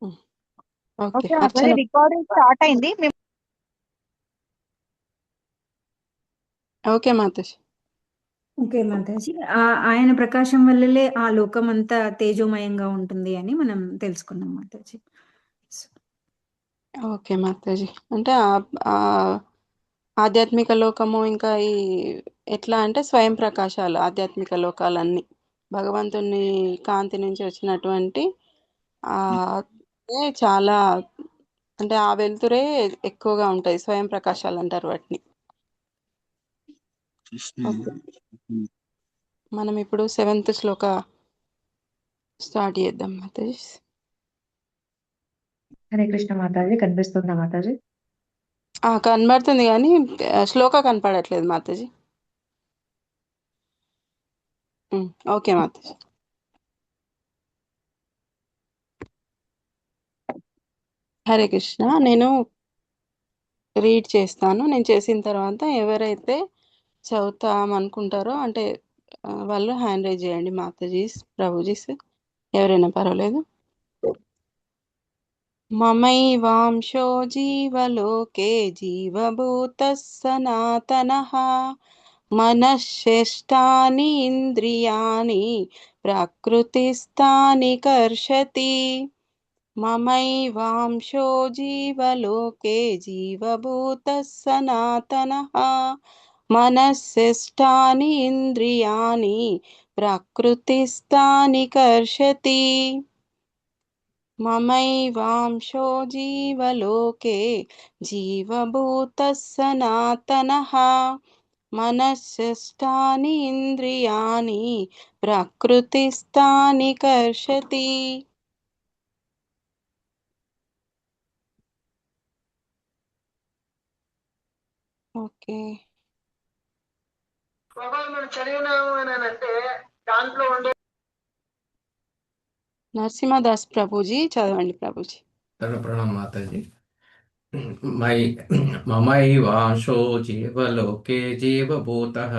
ఉమ్, okay okay అర్చన. Mataji, recording start అయింది. Okay Mataji. Okay Mataji, ఆయన ప్రకాశం వల్లలే ఆ లోకం అంతా తేజోమయంగా ఉంటుంది అని మనం తెలుసుకున్నాం మాతాజీ. ఓకే మాతాజీ. అంటే ఆ ఆధ్యాత్మిక లోకము ఇంకా ఈ ఎట్లా అంటే స్వయం ప్రకాశాలు ఆధ్యాత్మిక లోకాలన్నీ భగవంతుని కాంతి నుంచి వచ్చినటువంటి ఆ చాలా అంటే ఆ వెలుతురే ఎక్కువగా ఉంటాయి, స్వయం ప్రకాశాలు అంటారు వాటిని. ఓకే, మనం ఇప్పుడు 7th శ్లోక స్టార్ట్ చేద్దాం మాతాజీ. హరే కృష్ణ మాతాజీ. కనిపిస్తుందా మాతాజీ? కనబడుతుంది కానీ శ్లోక కనపడట్లేదు మాతాజీ. ఓకే మాతాజీ. హరే కృష్ణ. నేను రీడ్ చేస్తాను. నేను చేసిన తర్వాత ఎవరైతే చదువుతాం అనుకుంటారో అంటే వాళ్ళు హ్యాండ్ రైజ్ చేయండి మాతాజీస్, ప్రభుజీస్, ఎవరైనా పర్వాలేదు. మమైవాంశో జీవలోకే జీవభూతः సనాతనః మనశ్శేష్టాని ఇంద్రియాణి ప్రకృతిస్థాని కర్షతి. మమైవాంశో జీవలోకే జీవభూతः సనాతనః మనశ్శేష్టాని ఇంద్రియాణి ప్రకృతిస్థాని కర్షతి. మమైవాంశో జీవలోకే జీవభూతः సనాతనః మనశ్శేష్టాని ఇంద్రియాణి ప్రకృతిస్థాని కర్షతి. ఓకే, నరసింహదాస్ ప్రభుజీ చదవండి ప్రభుజీ. ప్రణామ్ మాతాజీ. మమైవాంశో జీవలోకే జీవభూతః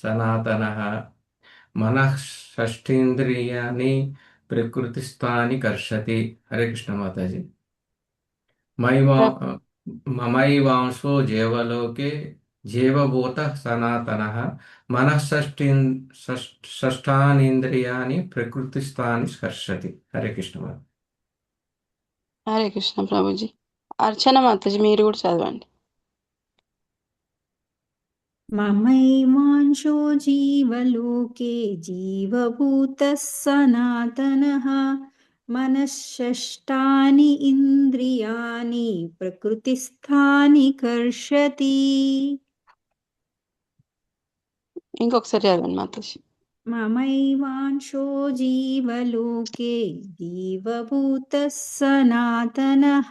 సనాతనః మనః షష్ఠీంద్రియాణి ప్రకృతిస్థాని కర్షతి. హరే కృష్ణ మాతాజీ. మమైవాంశో జీవలోకే జీవభూతః సనాతనః మనః షష్ఠానీంద్రియాణి ప్రకృతిస్థాని కర్షతి. హరే కృష్ణ మాతాజీ. హరే కృష్ణ ప్రభుజీ. అర్చన మాతాజీ మీరు కూడా చదవండి. మమైవాంశో జీవలోకే జీవభూతः సనాతనః మనశ్శష్టాని ఇంద్రియాణి ప్రకృతిస్థాని కర్షతి. ఇంకొకసారి చదవండి మాతాజీ. మమైవాంశో జీవలోకే జీవభూతः సనాతనః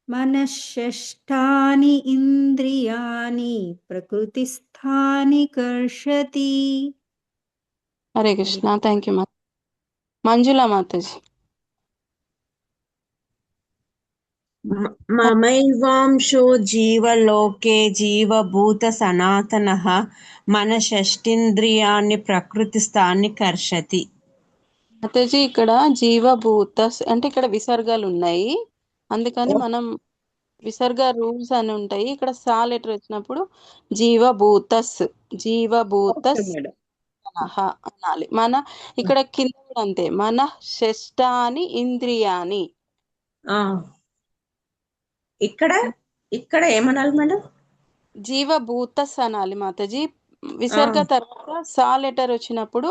మనశ్శష్టాని ఇంద్రియాణి ప్రకృతిస్థాని కర్షతి. హరే కృష్ణ. థ్యాంక్ యూ మంజులా మాతాజీ. మమైవాంశో జీవలోకే జీవభూత సనాతనః మన షష్ఠీంద్రియాన్ని ప్రకృతి స్థాన్ని కర్షతి. మాతాజీ ఇక్కడ జీవభూత అంటే ఇక్కడ విసర్గాలు ఉన్నాయి, అందుకని మనం విసర్గ రూల్స్ అని ఉంటాయి. ఇక్కడ సా లెటర్ వచ్చినప్పుడు జీవభూతస్ జీవభూతస్ అనాలి. మన ఇక్కడ కింద కూడా అంతే, మన షష్టాని ఇంద్రియాని. ఇక్కడ ఇక్కడ ఏమనాలి మేడం? జీవభూతస్ అనాలి మాతాజీ. విసర్గ తర్వాత సా లెటర్ వచ్చినప్పుడు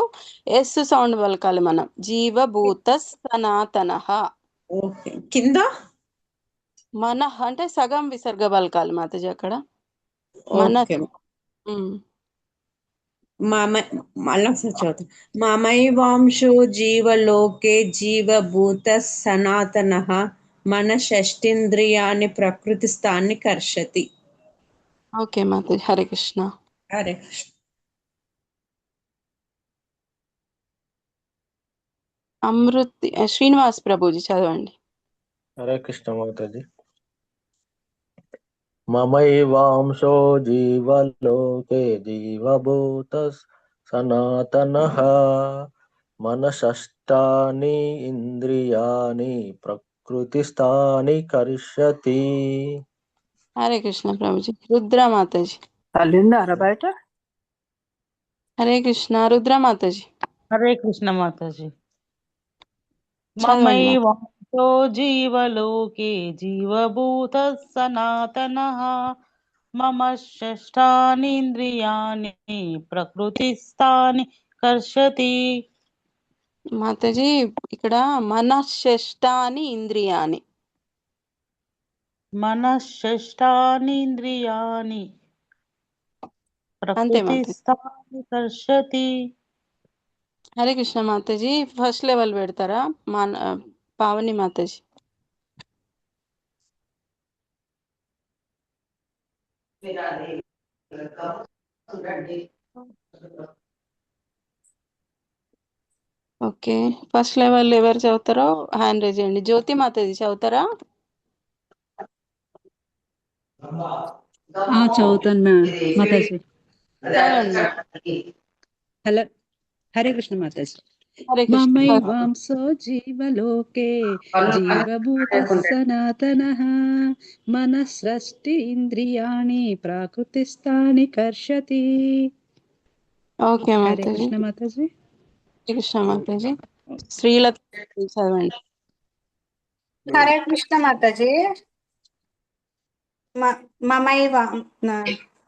ఎస్ సౌండ్ పలకాలి మనం. జీవభూతస్ సనాతనః. కింద మన అంటే సగం విసర్గ పలకాలి మాతాజీ అక్కడ. మన మళ్ళీ చదువుతా. మమైవాంశో జీవలోకే జీవభూత సనాతనః మన షష్ఠీంద్రియాన్ని ప్రకృతి స్థాన్ని కర్షతి. ఓకే మాతాజీ. హరే కృష్ణ. హరే కృష్ణ. అమృత్ శ్రీనివాస్ ప్రభుజీ చదవండి. హరే కృష్ణ మాతాజీ. మమైవాంశో జీవలోకే జీవభూత సనాతనః మనషష్టాని ఇంద్రియాణి ప్రకృతిస్థాని కర్షతి. హరే కృష్ణ ప్రభుజీ. రుద్ర మాతాజీ. తల్లిందారా బయట. హరే కృష్ణ. రుద్ర మాతాజీ హరే కృష్ణ మాతాజీ. చదవండి మాతాజీ. మమైవాంశో జీవలోకే జీవభూత సనాతనః మమ షష్ఠానీంద్రియాణి ప్రకృతిస్థాని కర్షతి. మాతాజీ ఇక్కడ మనశ్శష్టాని ఇంద్రియాని. మన షష్ఠానీంద్రియాణి అంతే మాతాజీ. ప్రకృతిస్థాని కర్షతి. హరే కృష్ణ మాతాజీ. ఫస్ట్ లెవెల్ పెడతారా Pavani Mataji? Okay, first level ఎవరు చదువుతారో హ్యాండ్ రేజ్ చేయండి. జ్యోతి మాతాజీ చదువుతారా? చదువుతాను మాతాజీ. చదవండి. హలో, హరే కృష్ణ మాతాజీ. హరే కృష్ణ. మమైవాంసో జీవలోకే జీవభూత సనాతనః మనస్సృష్టి ఇంద్రియాణి ప్రాకృతిస్థాని కర్షతి. ఓకే హరే మాతాజీ. కృష్ణ మాతాజీ. హరే కృష్ణ మాతాజీ. శ్రీలత చదవండి. హరే కృష్ణ మాతాజీ. మమైవ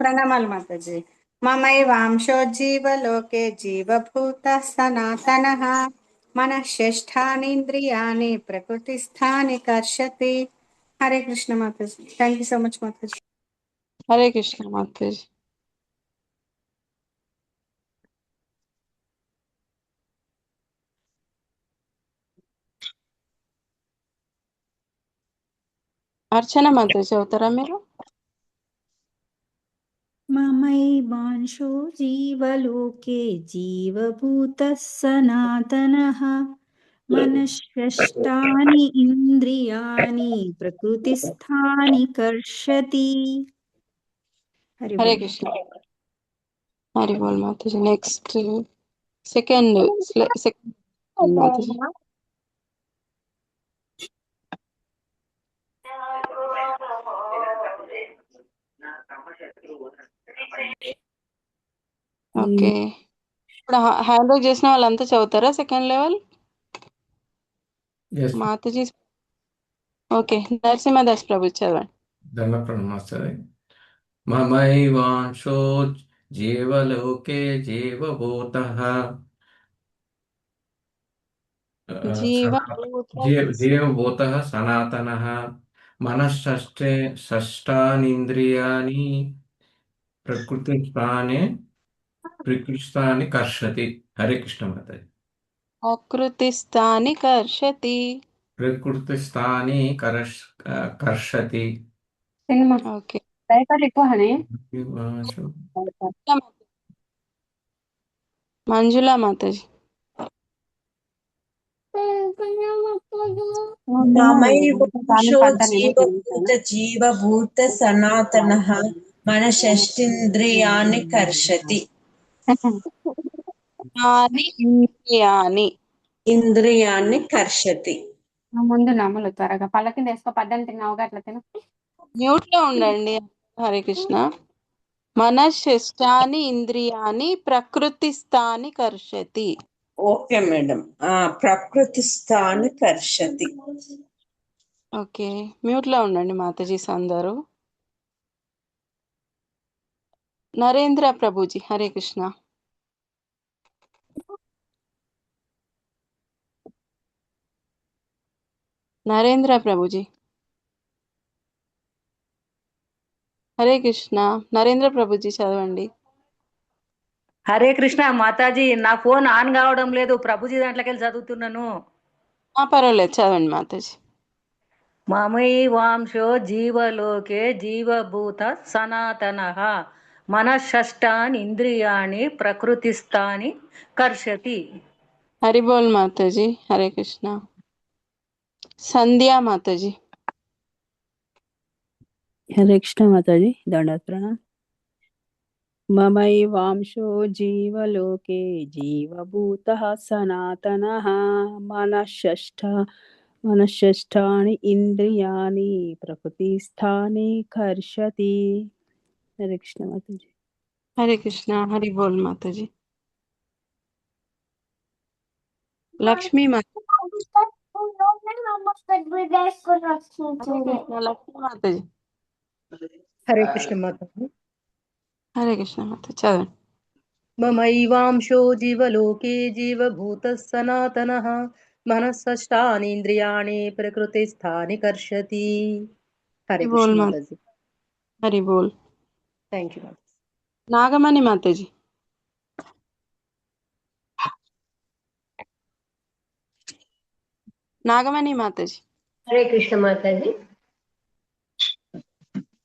ప్రణామాలు మాతాజీ. మమైవాంశో జీవలోకే జీవభూత సనాతనః మనశ్శేష్ఠానీంద్రియాణి ప్రకృతిస్థాని కర్షతి. హరే కృష్ణ మాతాజీ. థ్యాంక్ యూ సో మచ్ మాతాజీ. హరే కృష్ణ మాతాజీ. అర్చన మాతాజీ చదువుతారా మీరు? మమైవాంశో జీవలోకే జీవభూతః సనాతనః మనశ్శష్టాని ఇంద్రియాణి ప్రకృతిస్థాని కర్షతి. హరి హరే బోల్. కృష్ణ. హరి బోల్ మాతాజీ. నెక్స్ట్ సెకండ్ మాతాజీ. ఓకే, ఇప్పుడు హ్యాండ్ రైజ్ చేసిన వాళ్ళంతా చదువుతారా సెకండ్ లెవెల్? ఎస్ మాతాజీ. ఓకే, నరసింహదాస్ ప్రభు చదవండి. ధర్మ ప్రణమాస్తాయి. మమైవాంశో జీవలోకే జీవభూతః జీవభూతః సనాతనః మనశ్శష్టానీంద్రియాణి ప్రకృతిస్థాని కర్షతి. హరే కృష్ణ మాతాజీ. ప్రకృతిస్థాని కర్షతి. ప్రకృతిస్థాని కర్షతి. ఓకే, మంజులా మాతాజీ. మమైవాంశో జీవభూత సనాతనః మనషష్ఠేంద్రియాణి కర్షతి. ఇంద్రియాన్ని కర్షతి. ముందు నమ్ములు త్వరగా పళ్ళ కింద వేసుకో. 18 తిన్నావుగా అట్లా తిను. మ్యూట్ లో ఉండండి. హరే కృష్ణ. మనశ్శష్టాని ఇంద్రియాని ప్రకృతిస్థాని కర్షతి. Okay madam. ప్రకృతిస్థాని కర్షతి. ఓకే, మ్యూట్ లో ఉండండి మాతాజీస్ అందరూ. నరేంద్ర ప్రభుజీ. హరే కృష్ణ. నరేంద్ర ప్రభుజీ. హరే కృష్ణ. నరేంద్ర ప్రభుజీ చదవండి. హరే కృష్ణ మాతాజీ. నా ఫోన్ ఆన్ కావడం లేదు. ప్రభుజీ దాంట్లోకి వెళ్ళి చదువుతున్నాను. పర్వాలేదు, చదవండి మాతాజీ. మమైవాంశో జీవలోకే జీవభూత సనాతనః మనశ్శష్టాని ఇంద్రియాణి ప్రకృతిస్థాని కర్షతి. హరిబోల్ మాతాజీ. హరే కృష్ణ. సంధ్యా మాతాజీ. హరే కృష్ణ మాతాజీ. దండాత్ ప్రణామ్. మమైవాంశో జీవలోకే జీవభూతః సనాతనః मनश्शष्टानि इन्द्रियाणि प्रकृतिस्थाने कर्षति। हरे कृष्ण माता जी। हरे कृष्णा हरि बोल माता जी। लक्ष्मी माता लक्ष्मी माता जी। हरे कृष्ण माताजि। हरे कृष्णा माता चलो। ममैवांशो जीवलोके जीवभूतः सनातनः मनःषष्ठानीन्द्रियाणि प्रकृतिस्थानि कर्षति। हरे बोल कृष्ण माता माताजी। हरि बोल। थैंक यू माता। नागमणि माता जी। नागमणि माता जी। हरे कृष्ण माताजी।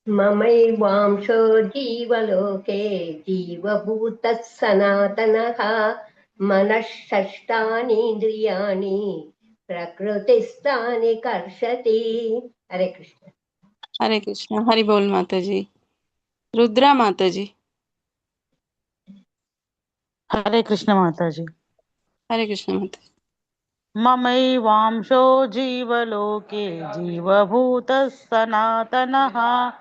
ममैवांशो जीवलोके जीवभूतः सनातनः मनःषष्ठानीन्द्रियाणि प्रकृतिस्थानि कर्षति। हरे कृष्ण। हरे कृष्णा हरि बोल माता जी। रुद्रा माता जी। हरे कृष्ण माताजी। हरे कृष्णा माता जी। ममैवांशो जीवलोके जीवभूतः सनातनः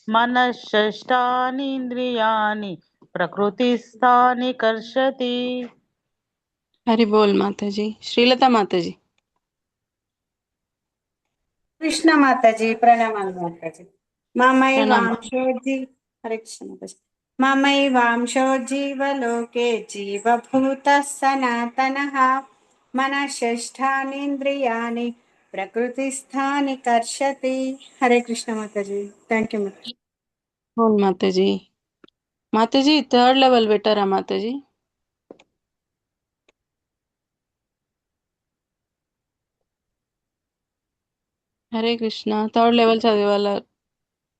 मनःषष्ठानीन्द्रियाणि प्रकृतिस्थानि कर्षति। हरि बोल माता जी। श्रीलता माता जी। కృష్ణ మాతాజీ ప్రణామాలు మాతాజీ. प्रणाम। హరే కృష్ణ మాతాజీ. మమైవాంశో జీవలోకే జీవభూతः సనాతనః మనఃషష్ఠానీంద్రియాణి ప్రకృతిస్థాని కర్షతి. హరే కృష్ణ మాతాజీ. థ్యాంక్ యూ మాతాజీ. बोल माता जी। माता जी थर्ड लेवल बेटारा माता जी। हरे कृष्णा थर्ड लेवल చదివే వాళ్ళ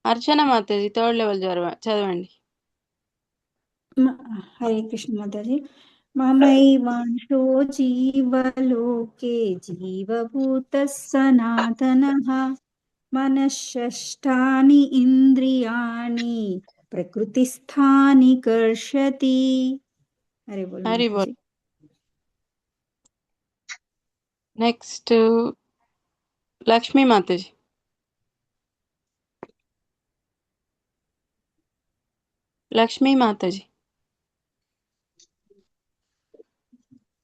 అర్చన మాతాజీ థర్డ్ లెవెల్ చదవండి. హరే కృష్ణ మాతాజీ. మమైవాంశో జీవలోకే జీవభూతः సనాతనః మనఃషష్టాని ఇంద్రియాణి ప్రకృతిస్థాని కర్షతి. హరి బోల్ హరి మాతాజీ. బోల్. నెక్స్ట్ లక్ష్మీ మాతాజీ. లక్ష్మీ మాతాజీ.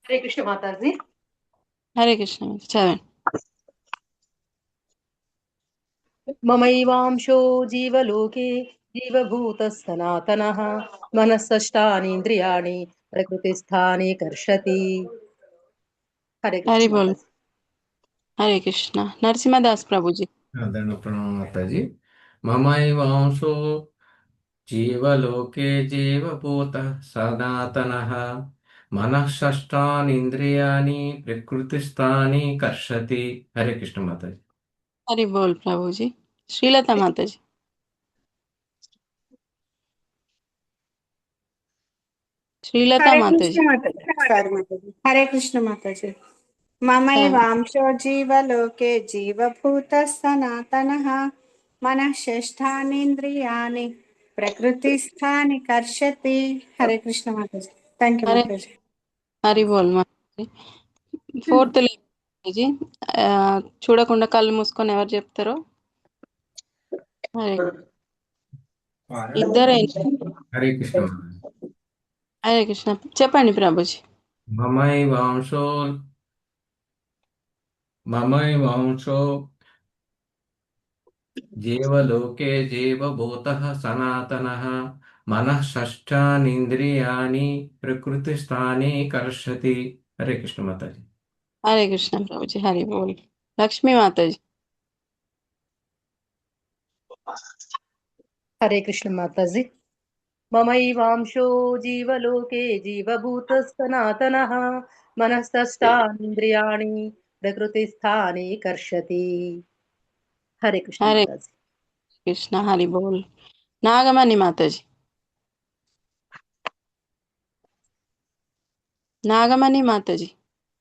हरे कृष्ण माताजी। హరే కృష్ణ మాతాజీ చదవండి. ममैवांशो जीवलोके जीवभूतः सनातनः मनःषष्ठानीन्द्रियाणि प्रकृतिस्थानि कर्षति। हरे कृष्ण हरि बोल. माताजी। हरे कृष्णा नरसिंहदास प्रभु जी. దండ ప్రణామం మాతాజీ. మమైవాంశో జీవలోకే జీవభూతః సనాతనః మనఃషష్టానీంద్రియాణి ప్రకృతిస్థాని కర్షతి. హరే కృష్ణ మాతాజీ. हरि बोल प्रभु जी. श्रीलता माता जी. श्रीलता హరే माता కృష్ణ जी. మాతాజీ. సారీ మాతాజీ. హరే కృష్ణ మాతాజీ. మమైవాంశో జీవలోకే జీవభూతः సనాతనः మనఃషష్ఠానీంద్రియాణి ప్రకృతిస్థాని కర్షతి. హరే కృష్ణ మాతాజీ. థ్యాంక్ యూ हरे మాతాజీ. हरि बोल माता जी. Fourth level Mataji. చూడకుండా కళ్ళు మూసుకొని ఎవరు చెప్తారో. హరే ఇద్దరైనా. హరే కృష్ణ మాతాజీ. హరే కృష్ణ చెప్పండి ప్రభుజీ. మమైవాంశో జీవలోకే జీవభూతః సనాతనః మనఃషష్టానీంద్రియాణి ప్రకృతిస్థాని కర్షతి. హరే కృష్ణ మాతాజీ. హరే కృష్ణ ప్రభుజీ. హరి బోల్. లక్ష్మీ మాతాజీ. हरे कृष्ण माताजी। ममैवांशो जीवलोके जीवभूतः सनातनः मनःषष्ठानीन्द्रियाणि प्रकृतिस्थानि कर्षति। हरे कृष्ण हरे माताजी। कृष्ण हरि बोल. नागमणि माताजी. नागमणि माताजी.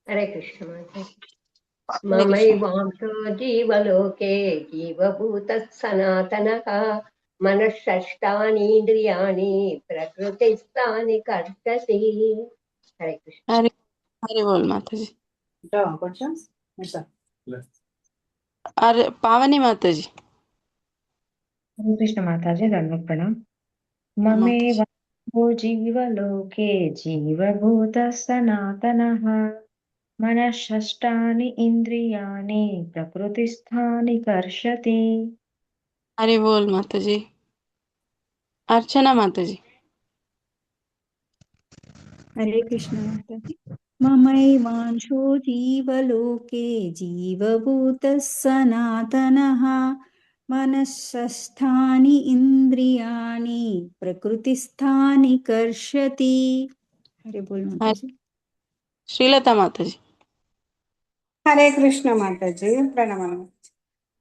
हरे कृष्ण माताजी। हरे कृष्ण. ममैवांशो जीवलोके जीवभूतः सनातनः मनःषष्ठानीन्द्रियाणि प्रकृतिस्थानि कर्षति। हरे कृष्ण। हरे हरि बोल माताजी. అరే పావని మాతాజీ. హరే కృష్ణ మాతాజీ, దండవత్ ప్రణామ్. మమేవ జీవలోకే జీవభూత సనాతనః మనఃషష్టాని ఇంద్రియాణి ప్రకృతిస్థాని కర్షతి. హరి బోల్ మాతాజీ. అర్చన మాతాజీ. హరే కృష్ణ మాతాజీ. మమైవాంశో జీవలోకే జీవభూతః సనాతనః మనఃషష్ఠాని ఇంద్రియాణి ప్రకృతిస్థాని కర్షతి. హరే బోల్ మాతాజీ. శ్రీలత మాతాజీ. హరే కృష్ణ మాతాజీ, ప్రణమనం.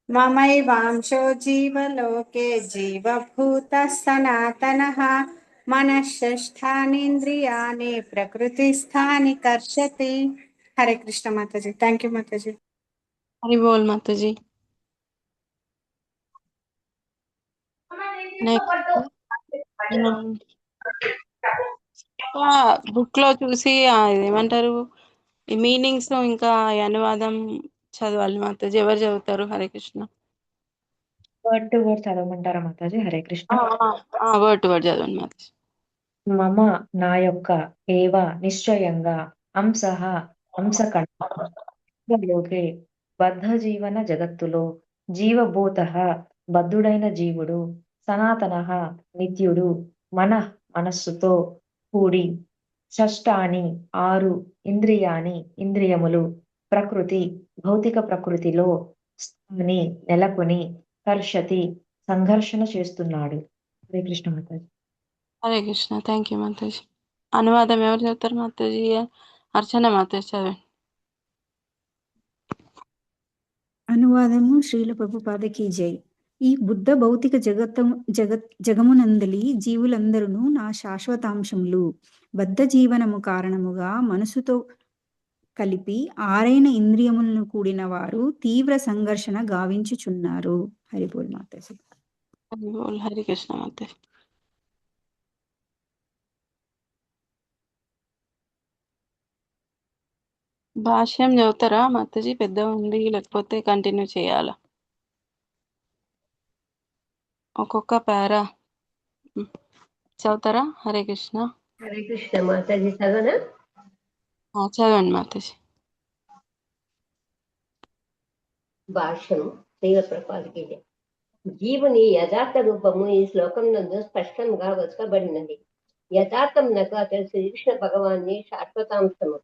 మమైవాంశో జీవలోకే జీవభూత సనాతనః మనఃషష్ఠానీంద్రియాణి ప్రకృతిస్థాని కర్షతి. హరే కృష్ణ మాతాజీ. థ్యాంక్ యూ మాతాజీ. హరి బోల్ మాతాజీ. బుక్ లో చూసి ఏమంటారు ఈ మీనింగ్స్ ఇంకా ఈ అనువాదం చదవాలి మాతాజీ. ఎవరు చదువుతారు? Hare Krishna. Word to word చదవమంటారా మాతాజీ? Hare Krishna. Word to word చదవండి మాతాజీ. మమ నా యొక్క ఏవ నిశ్చయంగా అంశః అంశకణలోకే బద్ధ జీవన జగత్తులో జీవభూతః బద్ధుడైన జీవుడు సనాతనః నిత్యుడు మనస్సుతో కూడి షష్టాని 6 ఇంద్రియాని ఇంద్రియములు ప్రకృతి భౌతిక ప్రకృతిలో స్థాని నెలకొని కర్షతి సంఘర్షణ చేస్తున్నాడు. హరే కృష్ణ మాతాజీ. హరే కృష్ణ. థ్యాంక్ యూ మాతాజీ. అనువాదం ఎవరు చదువుతారు మాతాజీ? అర్చన మాతాజీ చదవండి. అనువాదము శ్రీల ప్రభుపాదకి జై. ఈ బుద్ధ భౌతిక జగమునందలి జీవులందరూ నా శాశ్వతాంశములు. బద్ధ జీవనము కారణముగా మనసుతో కలిపి 6 ఇంద్రియములను కూడిన వారు తీవ్ర సంఘర్షణ గావించుచున్నారు. హరిబోల్ మాతాజీ. హరి బోల్. హరి కృష్ణ మాతాజీ. భాష్యం చదువుతారా మాతాజీ? పెద్ద ఉంది, లేకపోతే కంటిన్యూ చేయాలా? ఒక్కొక్క పారా చదువుతారా? హరే కృష్ణ. హరే కృష్ణ మాతాజీ, చదవనా? చదవండి మాతాజీ. భాష్యం శ్రీల ప్రభుపాదకి జై. జీవుని యథార్థ రూపము ఈ శ్లోకం నందు స్పష్టంగా వచకబడినది. యథార్థమునకు అతడు శ్రీకృష్ణ భగవాన్ని శాశ్వతాంశము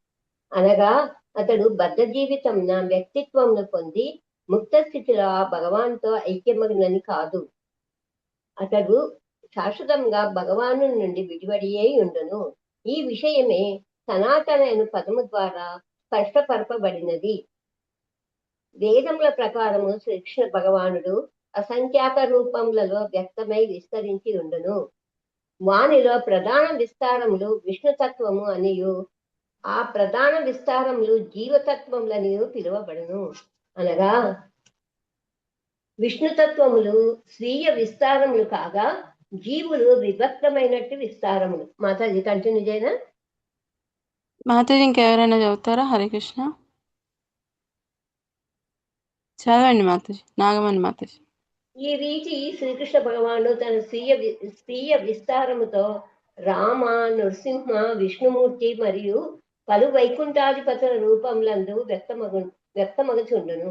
అనగా అతడు బద్ధ జీవితంన వ్యక్తిత్వంను పొంది ముక్త స్థితిలో ఆ భగవాన్తో ఐక్యమగినని కాదు. అతడు శాశ్వతంగా భగవాను నుండి విడివడియే ఉండును. ఈ విషయమే సనాతన పదము ద్వారా స్పష్టపరపబడినది. వేదముల ప్రకారము శ్రీకృష్ణ భగవానుడు అసంఖ్యాక రూపములలో వ్యక్తమై విస్తరించి ఉండును. వానిలో ప్రధాన విస్తారములు విష్ణుతత్వము అనియు ఆ ప్రధాన విస్తారములు జీవతత్వములనియు పిలువబడును. అనగా విష్ణుతత్వములు స్వీయ విస్తారములు కాగా జీవులు విభక్తమైనట్టు విస్తారములు. మాతాజీ కంటిన్యూ చేయనా? మాతాజీ ఇంకెవరైనా చదువుతారా? హరే కృష్ణ చదవండి మాతాజీ. నాగమణి మాతాజీ. ఈ రీతి శ్రీకృష్ణ భగవానుడు తన స్వీయ విస్తారముతో రామ, నృసింహ, విష్ణుమూర్తి మరియు పలు వైకుంఠాధిపతుల రూపములందు వ్యక్తమగుచుండును.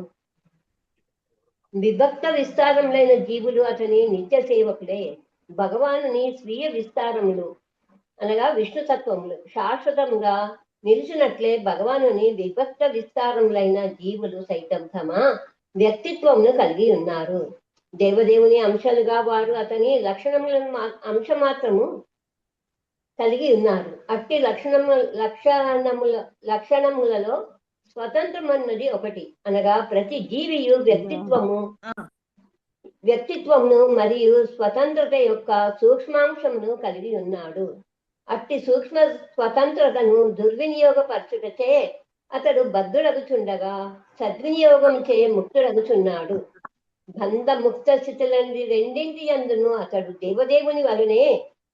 విభక్త విస్తారములైన జీవులు అతని నిత్య సేవకులే. భగవానుని స్వీయ విస్తారములు అనగా విష్ణుతత్వములు శాశ్వతముగా నిలిచినట్లే భగవానుని విభక్త విస్తారములైన జీవులు సైతం తమ వ్యక్తిత్వమును కలిగి ఉన్నారు. దేవదేవుని అంశాలుగా వారు అతని అంశమాత్రము కలిగి ఉన్నారు. అట్టి లక్షణములలో స్వతంత్రమన్నది ఒకటి. అనగా ప్రతి జీవియు వ్యక్తిత్వమును మరియు స్వతంత్రత యొక్క సూక్ష్మాంశమును కలిగి ఉన్నాడు. అట్టి సూక్ష్మ స్వతంత్రతను దుర్వినియోగపరచుటచే అతడు బద్ధుడగుచుండగా సద్వినియోగం చే ముక్తుడగుచున్నాడు. బంధ ముక్త స్థితులంది రెండింటి యందును అతడు దేవదేవుని వలనే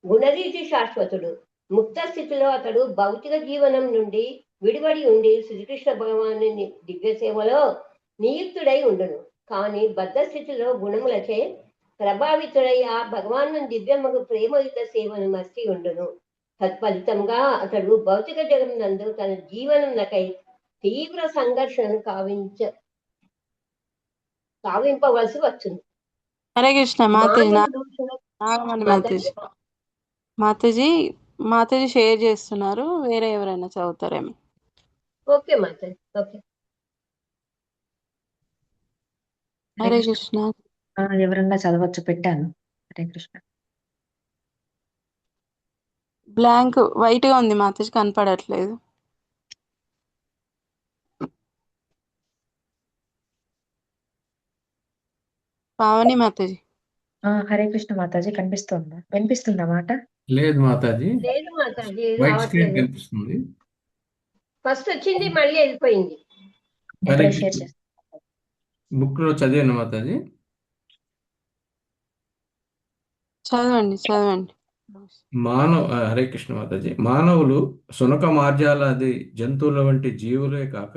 గుణరీతి శాశ్వతుడు. ముక్త స్థితిలో అతడు భౌతిక జీవనం నుండి విడివడి ఉండి శ్రీకృష్ణ భగవాను దివ్య సేవలో నియుక్తుడై ఉండును. కానీ బద్ధ స్థితిలో గుణములచే ప్రభావితుడై ఆ భగవాను దివ్యముకు ప్రేమయుత సేవను మర్చి ఉండును. తత్ఫలితంగా అతడు భౌతిక జగమునందు తన జీవనమునకై తీవ్ర సంఘర్షణను కావింపవలసి వచ్చును. హరే కృష్ణ మాతాజీ. మానవుడు నాగమణి మాతాజీ మాతాజీ షేర్ చేస్తున్నారు, వేరే ఎవరైనా చదువుతారేమో. ఓకే మాతాజీ. ఓకే. హరే కృష్ణ. ఎవరన్నా చదవచ్చు, పెట్టాను. హరే కృష్ణ. బ్లాంక్ వైట్ గా ఉంది మాతాజీ, కనపడట్లేదు. పావని మాతాజీ. హరే కృష్ణ మాతాజీ. కనిపిస్తుందా, వినిపిస్తుందా మాట? లేదు మాతాజీ, లేదు మాతాజీ, వైట్ స్క్రీన్ రావట్లేదు. కనిపిస్తుంది. ఫస్ట్ వచ్చింది, మళ్ళీ వెళ్ళిపోయింది. హరే ఇప్పుడే షేర్ కృష్ణ. చేస్తాను. బుక్ లో చదివాను మాతాజీ. చదవండి. హరే కృష్ణ మాతాజీ. మానవులు శునక మార్జాలాది జంతువుల వంటి జీవులే కాక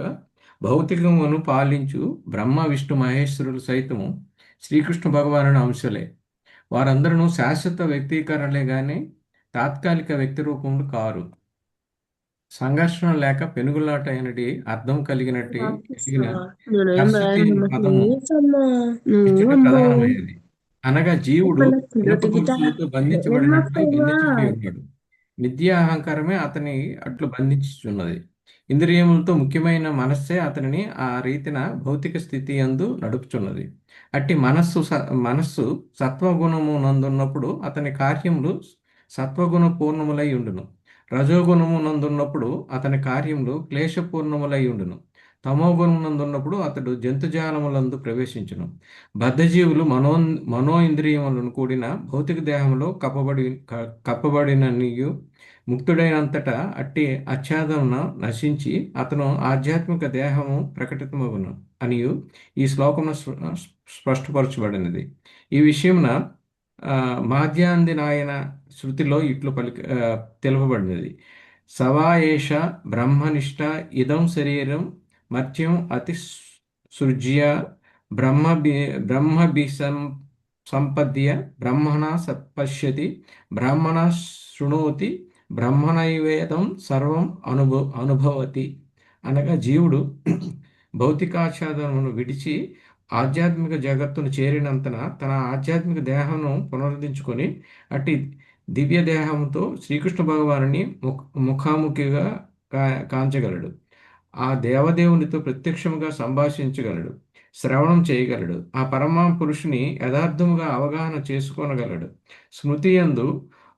భౌతికమును పాలించు బ్రహ్మ విష్ణు మహేశ్వరులు సైతము శ్రీకృష్ణ భగవానుని అంశలే. వారందరూ శాశ్వత వ్యక్తీకరణలే గాని తాత్కాలిక వ్యక్తి రూపములు కారు. సంఘర్షణ లేక పెనుగులాట అయినటి అర్థం కలిగిన కర్షతి పదము ఇచ్చుట ప్రధానమైనది. అనగా జీవుడు ఇనుప గొలుసులతో బంధించబడినట్లు బంధించబడి ఉన్నాడు. మిథ్యా అహంకారమే అతని అట్లు బంధించుచున్నది. ఇంద్రియములతో ముఖ్యమైన మనస్సే అతనిని ఆ రీతిన భౌతిక స్థితి యందు నడుపుచున్నది. అట్టి మనస్సు సత్వగుణము నందున్నప్పుడు అతని కార్యములు సత్వగుణ పూర్ణములై ఉండును. రజోగుణము నందున్నప్పుడు అతని కార్యములు క్లేశపూర్ణములై ఉండును. తమోగుణమునందున్నప్పుడు అతడు జంతుజాలములందు ప్రవేశించును. బద్ధజీవులు మనో ఇంద్రియములను కూడిన భౌతిక దేహంలో కప్పబడిననియు ముక్తుడైనంతటా అట్టి ఆచ్ఛాదమున నశించి అతను ఆధ్యాత్మిక దేహము ప్రకటితమగును అనియు ఈ శ్లోకమున స్పష్టపరచబడినది. ఈ విషయమున మాధ్యాందినాయన శృతిలో ఇట్లు తెలుపబడినది. సవాయేష బ్రహ్మనిష్ట ఇదం శరీరం మర్త్యం అతి సృజ్య బ్రహ్మభి సంపద్య బ్రహ్మణ పశ్యతి బ్రహ్మణ శృణోతి బ్రహ్మణైవేదం సర్వం అనుభవతి. అనగా జీవుడు భౌతికాచ్ఛాదనమును విడిచి ఆధ్యాత్మిక జగత్తును చేరినంతన తన ఆధ్యాత్మిక దేహమును పునరుద్ధరించుకొని అట్టి దివ్య దేహంతో శ్రీకృష్ణ భగవానుని ముఖాముఖిగా కాంచగలడు. ఆ దేవదేవునితో ప్రత్యక్షముగా సంభాషించగలడు, శ్రవణం చేయగలడు. ఆ పరమ పురుషుని యథార్థముగా అవగాహన చేసుకోనగలడు. స్మృతి యందు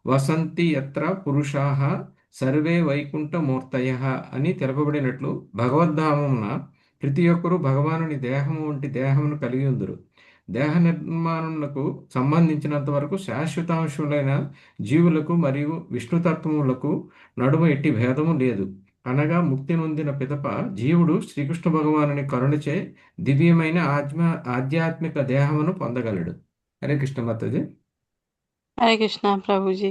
వసంతి యత్ర పురుషాః సర్వే వైకుంఠ మూర్తయః అని తెలుపబడినట్లు భగవద్ధామమున ప్రతి ఒక్కరూ భగవానుని దేహము వంటి దేహమును కలిగి ఉందరు. దేహ నిర్మాణములకు సంబంధించినంత వరకు శాశ్వతాంశములైన జీవులకు మరియు విష్ణుతత్వములకు నడుమ ఎట్టి భేదము లేదు. అనగా ముక్తి నొందిన పిదప జీవుడు శ్రీకృష్ణ భగవానుని కరుణచే దివ్యమైన ఆధ్యాత్మిక దేహమును పొందగలడు. హరే కృష్ణ మాతాజీ. హరే కృష్ణ ప్రభుజీ.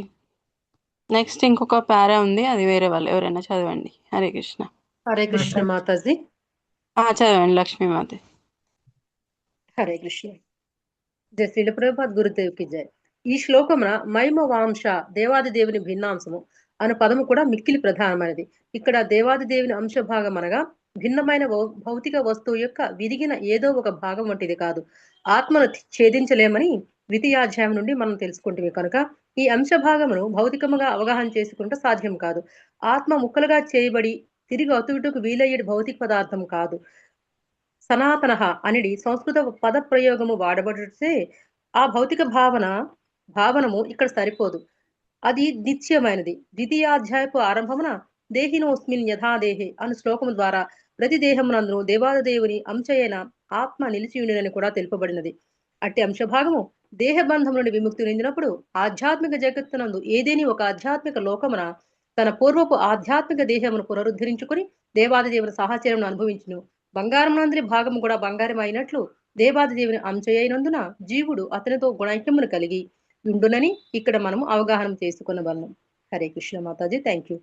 నెక్స్ట్ ఇంకొక పారా ఉంది, అది వేరే వాళ్ళు ఎవరైనా చదవండి. హరే కృష్ణ. హరే కృష్ణ మాతాజీ. చదవండి లక్ష్మీ మాత. హరే కృష్ణ. జయ శ్రీల ప్రభుపాద్ గురుదేవ్కి జయ. ఈ శ్లోకమున మైమ వాంశ దేవాది దేవుని భిన్నాంశము అను పదము కూడా మిక్కిలి ప్రధానమైనది. ఇక్కడ దేవాది దేవుని అంశభాగం అనగా భిన్నమైన భౌతిక వస్తువు యొక్క విరిగిన ఏదో ఒక భాగం వంటిది కాదు. ఆత్మను ఛేదించలేమని ద్వితీయాధ్యాయం నుండి మనం తెలుసుకుంటే కనుక ఈ అంశభాగమును భౌతికముగా అవగాహన చేసుకుంటే సాధ్యం కాదు. ఆత్మ ముక్కలుగా చేయబడి తిరిగి అతుటుకు వీలయ్యే భౌతిక పదార్థం కాదు. సనాతన అనేది సంస్కృత పద ప్రయోగము వాడబడితే ఆ భౌతిక భావనము ఇక్కడ సరిపోదు. అది నిత్యమైనది. ద్వితీయాధ్యాయపు ఆరంభమున దేహినోస్మిన్ యథాదేహే అను శ్లోకము ద్వారా ప్రతి దేహమునందును దేవాదేవుని అంశయైన ఆత్మ నిలిచి ఉండినని కూడా తెలుపబడినది. అట్టి అంశభాగము దేహబంధం నుండి విముక్తి నిందినప్పుడు ఆధ్యాత్మిక జగత్తునందు ఏదేని ఒక ఆధ్యాత్మిక లోకమున తన పూర్వపు ఆధ్యాత్మిక దేహమును పునరుద్ధరించుకుని దేవాదిదేవుని సాహచర్యమును అనుభవించును. బంగారం నందరి భాగము కూడా బంగారం అయినట్లు దేవాది దేవుని అంశయైనందున జీవుడు అతనితో గుణైక్యమును కలిగి ఉండునని ఇక్కడ మనము అవగాహన చేసుకునవలను. హరే కృష్ణ మాతాజీ. Thank you.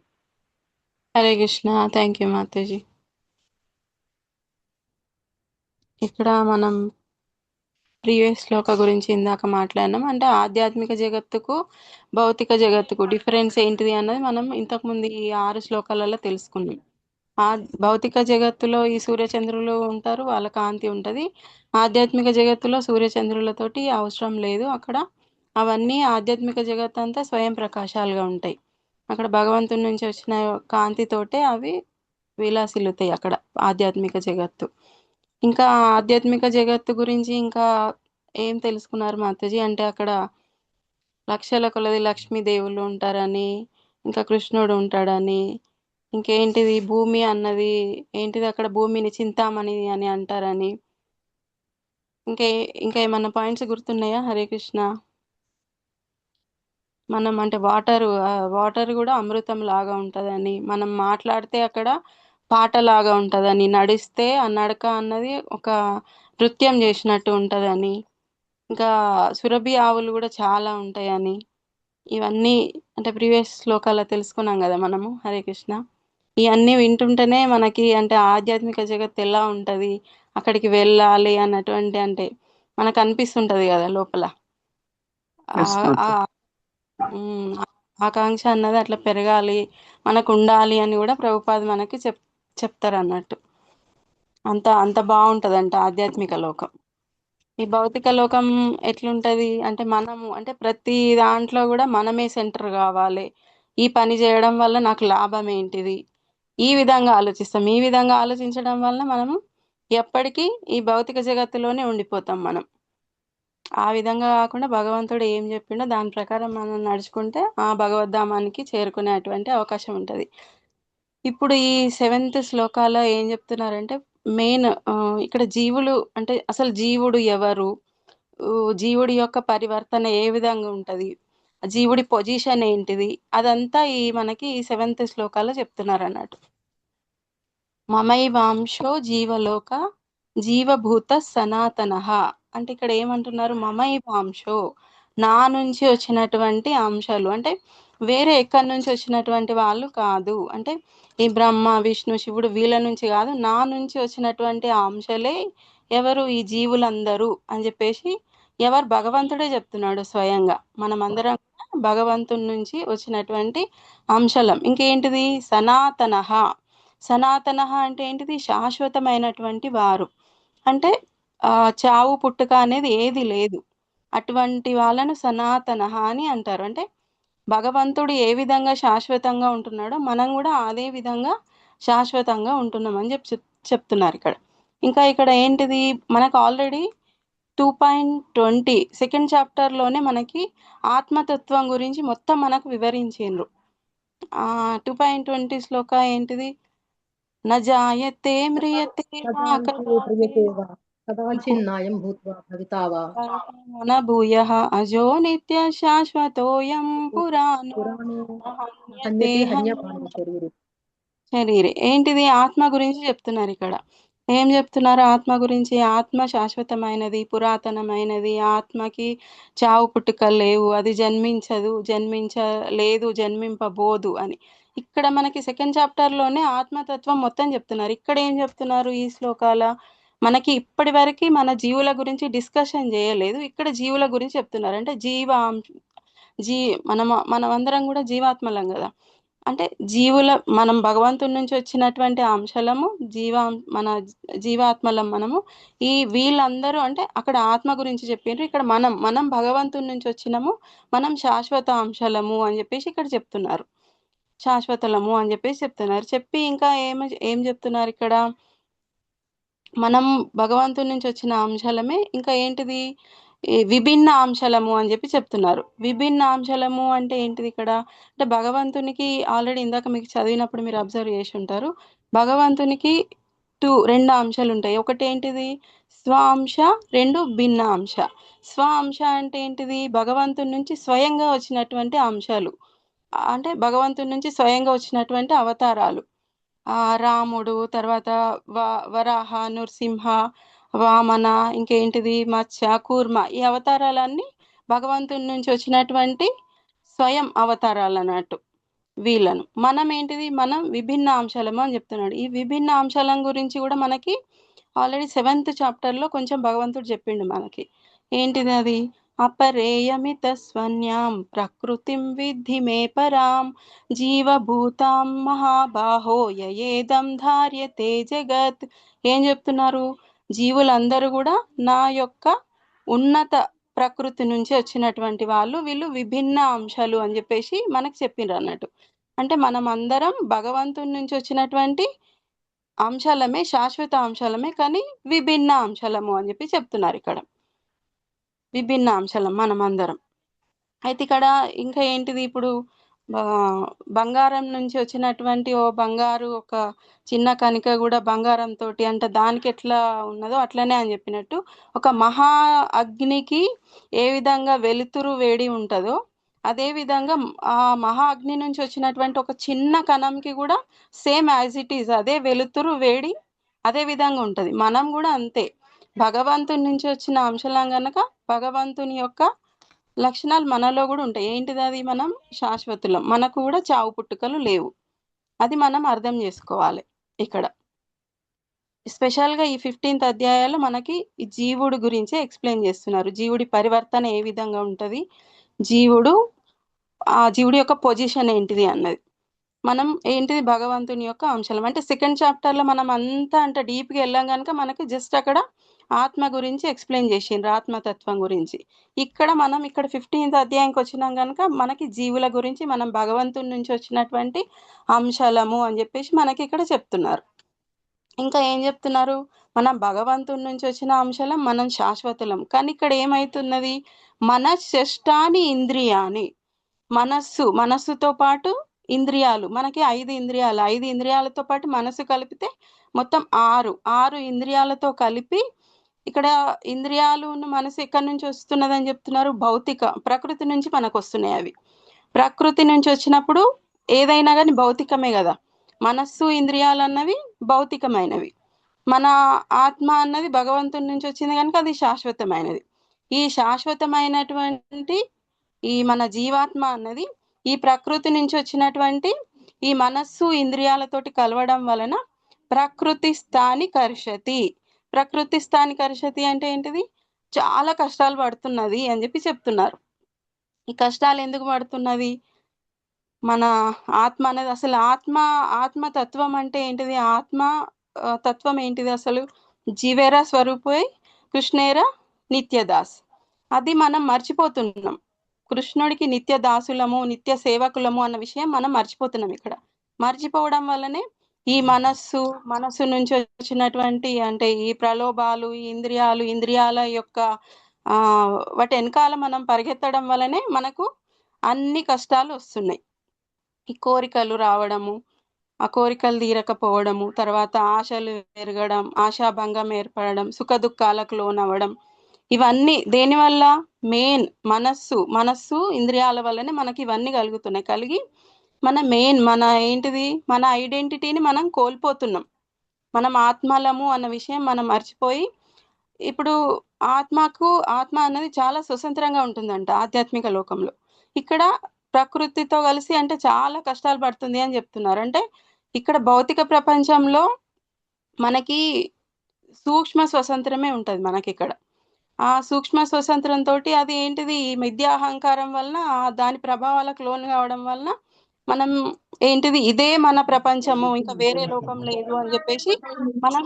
Hare Krishna. Thank you మాతాజీ. ఇక్కడ మనం ప్రీవియస్ శ్లోక గురించి ఇందాక మాట్లాడినాం. అంటే ఆధ్యాత్మిక జగత్తుకు భౌతిక జగత్తుకు డిఫరెన్స్ ఏంటిది అన్నది మనం ఇంతకుముందు ఈ 6 శ్లోకాలలో తెలుసుకున్నాం. ఆ భౌతిక జగత్తులో ఈ సూర్యచంద్రులు ఉంటారు, వాళ్ళ కాంతి ఉంటుంది. ఆధ్యాత్మిక జగత్తులో సూర్యచంద్రులతోటి అవసరం లేదు. అక్కడ అవన్నీ ఆధ్యాత్మిక జగత్ అంతా స్వయం ప్రకాశాలుగా ఉంటాయి. అక్కడ భగవంతుడి నుంచి వచ్చిన కాంతితోటే అవి విలాసిల్లుతాయి అక్కడ ఆధ్యాత్మిక జగత్తు. ఇంకా ఆధ్యాత్మిక జగత్తు గురించి ఇంకా ఏం తెలుసుకున్నారు మాతాజీ? అంటే అక్కడ లక్షల కొలది లక్ష్మీదేవులు ఉంటారని, ఇంకా కృష్ణుడు ఉంటాడని, ఇంకేంటిది భూమి అన్నది ఏంటిది, అక్కడ భూమిని చింతామణి అని అంటారని, ఇంకా ఏమన్నా పాయింట్స్ గుర్తున్నాయా? హరే కృష్ణ. మనం అంటే వాటర్ కూడా అమృతం లాగా ఉంటుందని, మనం మాట్లాడితే అక్కడ పాటలాగా ఉంటుందని, నడిస్తే ఆ నడక అన్నది ఒక నృత్యం చేసినట్టు ఉంటుందని, ఇంకా సురభి ఆవులు కూడా చాలా ఉంటాయని, ఇవన్నీ అంటే ప్రీవియస్ శ్లోకాల్లో తెలుసుకున్నాం కదా మనము. హరే కృష్ణ. ఇవన్నీ వింటుంటేనే మనకి అంటే ఆధ్యాత్మిక జగత్ ఎలా ఉంటుంది, అక్కడికి వెళ్ళాలి అన్నటువంటి అంటే మనకు అనిపిస్తుంటది కదా లోపల. ఆకాంక్ష అన్నది అట్లా పెరగాలి, మనకు ఉండాలి అని కూడా ప్రభుపాద మనకి చెప్తారు అన్నట్టు. అంత బాగుంటదంట ఆధ్యాత్మిక లోకం. ఈ భౌతిక లోకం ఎట్లుంటది అంటే మనము అంటే ప్రతి దాంట్లో కూడా మనమే సెంటర్ కావాలి, ఈ పని చేయడం వల్ల నాకు లాభం ఏంటిది, ఈ విధంగా ఆలోచిస్తాం. ఈ విధంగా ఆలోచించడం వల్ల మనము ఎప్పటికీ ఈ భౌతిక జగత్తులోనే ఉండిపోతాం మనం. ఆ విధంగా కాకుండా భగవంతుడు ఏం చెప్పిండో దాని ప్రకారం మనం నడుచుకుంటే ఆ భగవద్ధామానికి చేరుకునేటువంటి అవకాశం ఉంటుంది. ఇప్పుడు ఈ 7th శ్లోకాలో ఏం చెప్తున్నారంటే మెయిన్ ఇక్కడ జీవులు అంటే అసలు జీవుడు ఎవరు, జీవుడి యొక్క పరివర్తన ఏ విధంగా ఉంటుంది, జీవుడి పొజిషన్ ఏంటిది, అదంతా ఈ మనకి ఈ 7th శ్లోకాలో చెప్తున్నారు అన్నట్టు. మమైవాంశో జీవలోక జీవభూత సనాతనః అంటే ఇక్కడ ఏమంటున్నారు? మమైవాంశో, నా నుంచి వచ్చినటువంటి అంశాలు అంటే వేరే ఎక్కడి నుంచి వచ్చినటువంటి వాళ్ళు కాదు. అంటే ఈ బ్రహ్మ విష్ణు శివుడు వీళ్ళ నుంచి కాదు, నా నుంచి వచ్చినటువంటి అంశాలే ఎవరు? ఈ జీవులందరూ అని చెప్పేసి ఎవరు? భగవంతుడే చెప్తున్నాడు స్వయంగా. మనమందరం భగవంతుడి నుంచి వచ్చినటువంటి అంశలం. ఇంకేంటిది? సనాతనః. సనాతనః అంటే ఏంటిది? శాశ్వతమైనటువంటి వారు. అంటే చావు పుట్టుక అనేది ఏది లేదు, అటువంటి వాళ్ళను సనాతనః అని అంటారు. అంటే భగవంతుడు ఏ విధంగా శాశ్వతంగా ఉంటున్నాడో మనం కూడా అదే విధంగా శాశ్వతంగా ఉంటున్నామని చెప్తున్నారు ఇక్కడ. ఇంకా ఇక్కడ ఏంటిది? మనకు ఆల్రెడీ 2.20 సెకండ్ చాప్టర్లోనే మనకి ఆత్మతత్వం గురించి మొత్తం మనకు వివరించిండ్రు. 2.20 శ్లోక ఏంటిది? నజాయతే మ్రియతే కదాచిన్నాయం భూత్వా భవితా వా భూయః అజో నిత్య శాశ్వతోయం పురాణో హన్యతే హన్యమానం శరీరే. ఏంటిది? ఆత్మ గురించి చెప్తున్నారు ఇక్కడ. ఏం చెప్తున్నారు ఆత్మ గురించి? ఆత్మ శాశ్వతమైనది, పురాతనమైనది, ఆత్మకి చావు పుట్టుకలు లేవు, అది జన్మించదు, జన్మించలేదు, జన్మింపబోదు అని. ఇక్కడ మనకి సెకండ్ చాప్టర్లోనే ఆత్మతత్వం మొత్తం చెప్తున్నారు. ఇక్కడ ఏం చెప్తున్నారు ఈ శ్లోకాల? మనకి ఇప్పటి వరకు మన జీవుల గురించి డిస్కషన్ చేయలేదు, ఇక్కడ జీవుల గురించి చెప్తున్నారు. అంటే మనమందరం కూడా జీవాత్మలం కదా. అంటే మనం భగవంతుడి నుంచి వచ్చినటువంటి అంశలము, మన జీవాత్మలం మనము. ఈ వీళ్ళందరూ అంటే అక్కడ ఆత్మ గురించి చెప్పిండ్రు, ఇక్కడ మనం భగవంతుడి నుంచి వచ్చినాము, మనం శాశ్వత అంశలము అని చెప్పేసి ఇక్కడ చెప్తున్నారు. శాశ్వతలము అని చెప్పేసి చెప్తున్నారు. చెప్పి ఇంకా ఏం చెప్తున్నారు ఇక్కడ? మనం భగవంతుడి నుంచి వచ్చిన అంశాలమే. ఇంకా ఏంటిది? విభిన్న అంశాలము అని చెప్పి చెప్తున్నారు. విభిన్న అంశాలము అంటే ఏంటిది ఇక్కడ? అంటే భగవంతునికి ఆల్రెడీ ఇందాక మీకు చదివినప్పుడు మీరు అబ్జర్వ్ చేసి ఉంటారు, భగవంతునికి 2 అంశాలు ఉంటాయి. ఒకటి ఏంటిది? స్వాంశ, 2 భిన్న అంశ. స్వాంశ అంటే ఏంటిది? భగవంతుడి నుంచి స్వయంగా వచ్చినటువంటి అంశాలు, అంటే భగవంతుడి నుంచి స్వయంగా వచ్చినటువంటి అవతారాలు. రాముడు, తర్వాత వరాహ, నృసింహ, వామన, ఇంకేంటిది మత్స్య, కూర్మ, ఈ అవతారాలన్నీ భగవంతుడి నుంచి వచ్చినటువంటి స్వయం అవతారాలు అన్నట్టు వీళ్ళను. మనం ఏంటిది? మనం విభిన్న అంశాలము అని చెప్తున్నాడు. ఈ విభిన్న అంశాల గురించి కూడా మనకి ఆల్రెడీ 7th చాప్టర్లో కొంచెం భగవంతుడు చెప్పిండు మనకి. ఏంటిది అది? అపరేయమిత స్వన్యాం ప్రకృతిం విద్ధి మే పరాం జీవభూతాం మహాబాహో యయేదం ధార్యతే జగత్. ఏం చెప్తున్నారు? జీవులందరూ కూడా నా యొక్క ఉన్నత ప్రకృతి నుంచి వచ్చినటువంటి వాళ్ళు, వీళ్ళు విభిన్న అంశాలు అని చెప్పేసి మనకు చెప్పిండ్రు అన్నట్టు. అంటే మనం అందరం భగవంతుని నుంచి వచ్చినటువంటి అంశాలమే, శాశ్వత అంశాలమే, కానీ విభిన్న అంశాలము అని చెప్పి చెప్తున్నారు ఇక్కడ. విభిన్న అంశాలం మనం అందరం. అయితే ఇక్కడ ఇంకా ఏంటిది, ఇప్పుడు బంగారం నుంచి వచ్చినటువంటి ఓ బంగారు ఒక చిన్న కణిక కూడా బంగారం తోటి అంటే దానికి ఎట్లా ఉన్నదో అట్లనే అని చెప్పినట్టు, ఒక మహా అగ్నికి ఏ విధంగా వెలుతురు వేడి ఉంటుందో అదే విధంగా ఆ మహా అగ్ని నుంచి వచ్చినటువంటి ఒక చిన్న కణంకి కూడా సేమ్ యాజ్ ఇట్ ఈజ్ అదే వెలుతురు వేడి అదే విధంగా ఉంటుంది. మనం కూడా అంతే, భగవంతుని నుంచి వచ్చిన అంశలం గనక భగవంతుని యొక్క లక్షణాలు మనలో కూడా ఉంటాయి. ఏంటిది అది? మనం శాశ్వతులం, మనకు కూడా చావు పుట్టుకలు లేవు. అది మనం అర్థం చేసుకోవాలి. ఇక్కడ స్పెషల్గా ఈ 15th అధ్యాయాలు మనకి ఈ జీవుడు గురించే ఎక్స్ప్లెయిన్ చేస్తున్నారు. జీవుడి పరివర్తన ఏ విధంగా ఉంటుంది, ఆ జీవుడి యొక్క పొజిషన్ ఏంటిది అన్నది. మనం ఏంటిది భగవంతుని యొక్క అంశాలం. అంటే సెకండ్ చాప్టర్లో మనం అంతా అంటే డీప్గా వెళ్ళాం కనుక మనకి జస్ట్ అక్కడ ఆత్మ గురించి ఎక్స్ప్లెయిన్ చేసిండ్రు, ఆత్మతత్వం గురించి. ఇక్కడ 15th అధ్యాయంకి వచ్చినాం కనుక మనకి జీవుల గురించి, మనం భగవంతుని నుంచి వచ్చినటువంటి అంశాలము అని చెప్పేసి మనకి ఇక్కడ చెప్తున్నారు. ఇంకా ఏం చెప్తున్నారు? మనం భగవంతుని నుంచి వచ్చిన అంశాలం, మనం శాశ్వతులం. కానీ ఇక్కడ ఏమైతున్నది? మన షష్టాని ఇంద్రియాని, మనస్సుతో పాటు ఇంద్రియాలు, మనకి 5 ఇంద్రియాలు, 5 ఇంద్రియాలతో పాటు మనసు కలిపితే మొత్తం 6 ఇంద్రియాలతో కలిపి, ఇక్కడ ఇంద్రియాలు మనసు ఎక్కడి నుంచి వస్తున్నదని చెప్తున్నారు? భౌతిక ప్రకృతి నుంచి మనకు వస్తున్నాయి. అవి ప్రకృతి నుంచి వచ్చినప్పుడు ఏదైనా కానీ భౌతికమే కదా. మనస్సు ఇంద్రియాలు అన్నవి భౌతికమైనవి, మన ఆత్మ అన్నది భగవంతుని నుంచి వచ్చింది కనుక అది శాశ్వతమైనది. ఈ శాశ్వతమైనటువంటి ఈ మన జీవాత్మ అన్నది ఈ ప్రకృతి నుంచి వచ్చినటువంటి ఈ మనస్సు ఇంద్రియాలతోటి కలవడం వలన ప్రకృతి స్థాని కర్షతి. ప్రకృతి స్థాని కర్షతి అంటే ఏంటిది? చాలా కష్టాలు పడుతున్నది అని చెప్పి చెప్తున్నారు. ఈ కష్టాలు ఎందుకు పడుతున్నది? మన ఆత్మ అనేది అసలు ఆత్మతత్వం అంటే ఏంటిది? ఆత్మ తత్వం ఏంటిది అసలు? జీవేరా స్వరూపై కృష్ణేరా నిత్యదాస్. అది మనం మర్చిపోతున్నాం. కృష్ణుడికి నిత్య దాసులము, నిత్య సేవకులము అన్న విషయం మనం మర్చిపోతున్నాం. ఇక్కడ మర్చిపోవడం వల్లనే ఈ మనస్సు నుంచి వచ్చినటువంటి అంటే ఈ ప్రలోభాలు, ఈ ఇంద్రియాల యొక్క వాటి వెనకాల మనం పరిగెత్తడం వల్లనే మనకు అన్ని కష్టాలు వస్తున్నాయి. ఈ కోరికలు రావడము, ఆ కోరికలు తీరకపోవడము, తర్వాత ఆశలు పెరగడం, ఆశాభంగం ఏర్పడడం, సుఖ దుఃఖాలకు లోనవ్వడం, ఇవన్నీ దేనివల్ల? మెయిన్ మనస్సు ఇంద్రియాల వల్లనే మనకి ఇవన్నీ కలుగుతున్నాయి. కలిగి మన ఏంటిది? మన ఐడెంటిటీని మనం కోల్పోతున్నాం. మనం ఆత్మలము అన్న విషయం మనం మర్చిపోయి, ఇప్పుడు ఆత్మ అన్నది చాలా స్వతంత్రంగా ఉంటుందంట ఆధ్యాత్మిక లోకంలో. ఇక్కడ ప్రకృతితో కలిసి అంటే చాలా కష్టాలు పడుతుంది అని చెప్తున్నారు. అంటే ఇక్కడ భౌతిక ప్రపంచంలో మనకి సూక్ష్మ స్వతంత్రమే ఉంటుంది. మనకి ఇక్కడ ఆ సూక్ష్మ స్వతంత్రంతో అది ఏంటిది? ఈ మిథ్యా అహంకారం వలన, దాని ప్రభావాలకు లోను కావడం వలన మనం ఏంటిది? ఇదే మన ప్రపంచము, ఇంకా వేరే లోకం లేదు అని చెప్పేసి మనం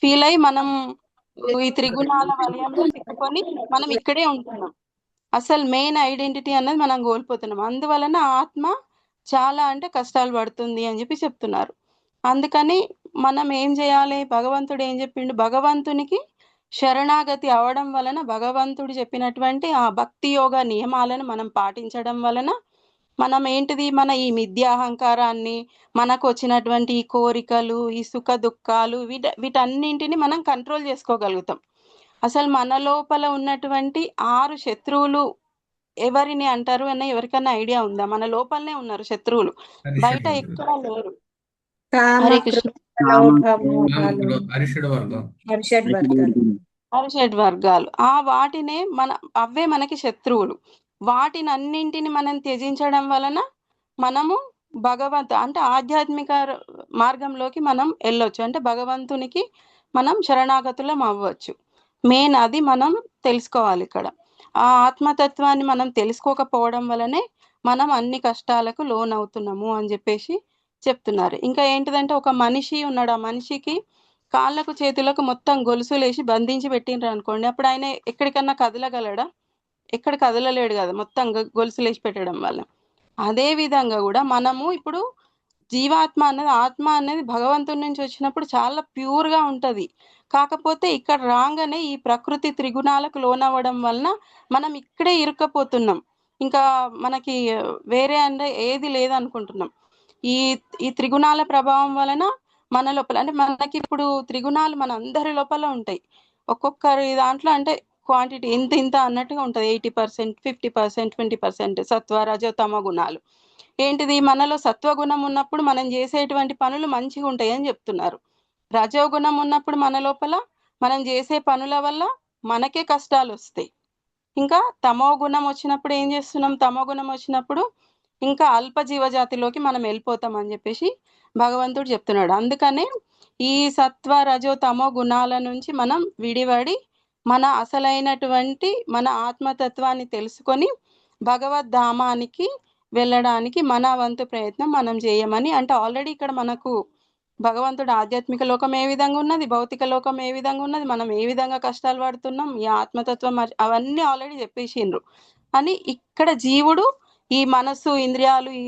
ఫీల్ అయ్యి మనం ఈ త్రిగుణాల వలయంలో చిక్కుకొని మనం ఇక్కడే ఉంటున్నాం. అసలు మెయిన్ ఐడెంటిటీ అన్నది మనం కోల్పోతున్నాం. అందువలన ఆత్మ చాలా అంటే కష్టాలు పడుతుంది అని చెప్పి చెప్తున్నారు. అందుకని మనం ఏం చేయాలి? భగవంతుడు ఏం చెప్పిండు? భగవంతునికి శరణాగతి అవడం వలన, భగవంతుడు చెప్పినటువంటి ఆ భక్తి యోగ నియమాలను మనం పాటించడం వలన మనం ఏంటిది? మన ఈ మిథ్యాహంకారాన్ని, మనకు వచ్చినటువంటి ఈ కోరికలు, ఈ సుఖ దుఃఖాలు, వీటన్నింటిని మనం కంట్రోల్ చేసుకోగలుగుతాం. అసలు మన లోపల ఉన్నటువంటి 6 శత్రువులు ఎవరిని అంటారు అన్న ఎవరికన్నా ఐడియా ఉందా? మన లోపలనే ఉన్నారు శత్రువులు, బయట ఎక్కడ లేరు. హరే కృష్ణ. అరిషడ్ వర్గాలు వాటినే అవే మనకి శత్రువులు. వాటిని అన్నింటిని మనం త్యజించడం వలన మనము అంటే ఆధ్యాత్మిక మార్గంలోకి మనం వెళ్ళొచ్చు. అంటే భగవంతునికి మనం శరణాగతులం అవ్వచ్చు. మెయిన్ అది మనం తెలుసుకోవాలి ఇక్కడ. ఆ ఆత్మతత్వాన్ని మనం తెలుసుకోకపోవడం వలనే మనం అన్ని కష్టాలకు లోనవుతున్నాము అని చెప్పేసి చెప్తున్నారు. ఇంకా ఏంటిదంటే ఒక మనిషి ఉన్నాడు, ఆ మనిషికి కాళ్ళకు చేతులకు మొత్తం గొలుసులేసి బంధించి పెట్టిండ్రు అనుకోండి, అప్పుడు ఆయన ఎక్కడికన్నా కదలగలడా? ఎక్కడ కదలలేడు కదా, మొత్తం గొలుసులేసి పెట్టడం వల్ల. అదే విధంగా కూడా మనము ఇప్పుడు జీవాత్మ అనేది, ఆత్మ అనేది భగవంతుడి నుంచి వచ్చినప్పుడు చాలా ప్యూర్గా ఉంటుంది. కాకపోతే ఇక్కడ రాగానే ఈ ప్రకృతి త్రిగుణాలకు లోనవ్వడం వలన మనం ఇక్కడే ఇరుక్కపోతున్నాం. ఇంకా మనకి వేరే అంటే ఏది లేదనుకుంటున్నాం. ఈ ఈ త్రిగుణాల ప్రభావం వలన మన లోపల అంటే మనకి ఇప్పుడు త్రిగుణాలు మన అందరి లోపల ఉంటాయి. ఒక్కొక్కరి దాంట్లో అంటే క్వాంటిటీ ఇంత ఇంత అన్నట్టుగా ఉంటుంది. 80%, 50%, 20% సత్వ రజో తమ గుణాలు. ఏంటిది, మనలో సత్వగుణం ఉన్నప్పుడు మనం చేసేటువంటి పనులు మంచిగా ఉంటాయి అని చెప్తున్నారు. రజోగుణం ఉన్నప్పుడు మన లోపల మనం చేసే పనుల వల్ల మనకే కష్టాలు వస్తాయి. ఇంకా తమో గుణం వచ్చినప్పుడు ఏం చేస్తున్నాం, తమో గుణం వచ్చినప్పుడు ఇంకా అల్ప జీవజాతిలోకి మనం వెళ్ళిపోతాం అని చెప్పేసి భగవంతుడు చెప్తున్నాడు. అందుకనే ఈ సత్వ రజో తమో గుణాల నుంచి మనం విడివడి మన అసలైనటువంటి మన ఆత్మతత్వాన్ని తెలుసుకొని భగవద్ధామానికి వెళ్ళడానికి మన వంతు ప్రయత్నం మనం చేయమని అంటే ఆల్రెడీ ఇక్కడ మనకు భగవంతుడు ఆధ్యాత్మిక లోకం ఏ విధంగా ఉన్నది, భౌతిక లోకం ఏ విధంగా ఉన్నది, మనం ఏ విధంగా కష్టాలు పడుతున్నాం, ఈ ఆత్మతత్వం అవన్నీ ఆల్రెడీ చెప్పేసిండ్రు అని. ఇక్కడ జీవుడు ఈ మనస్సు ఇంద్రియాలు ఈ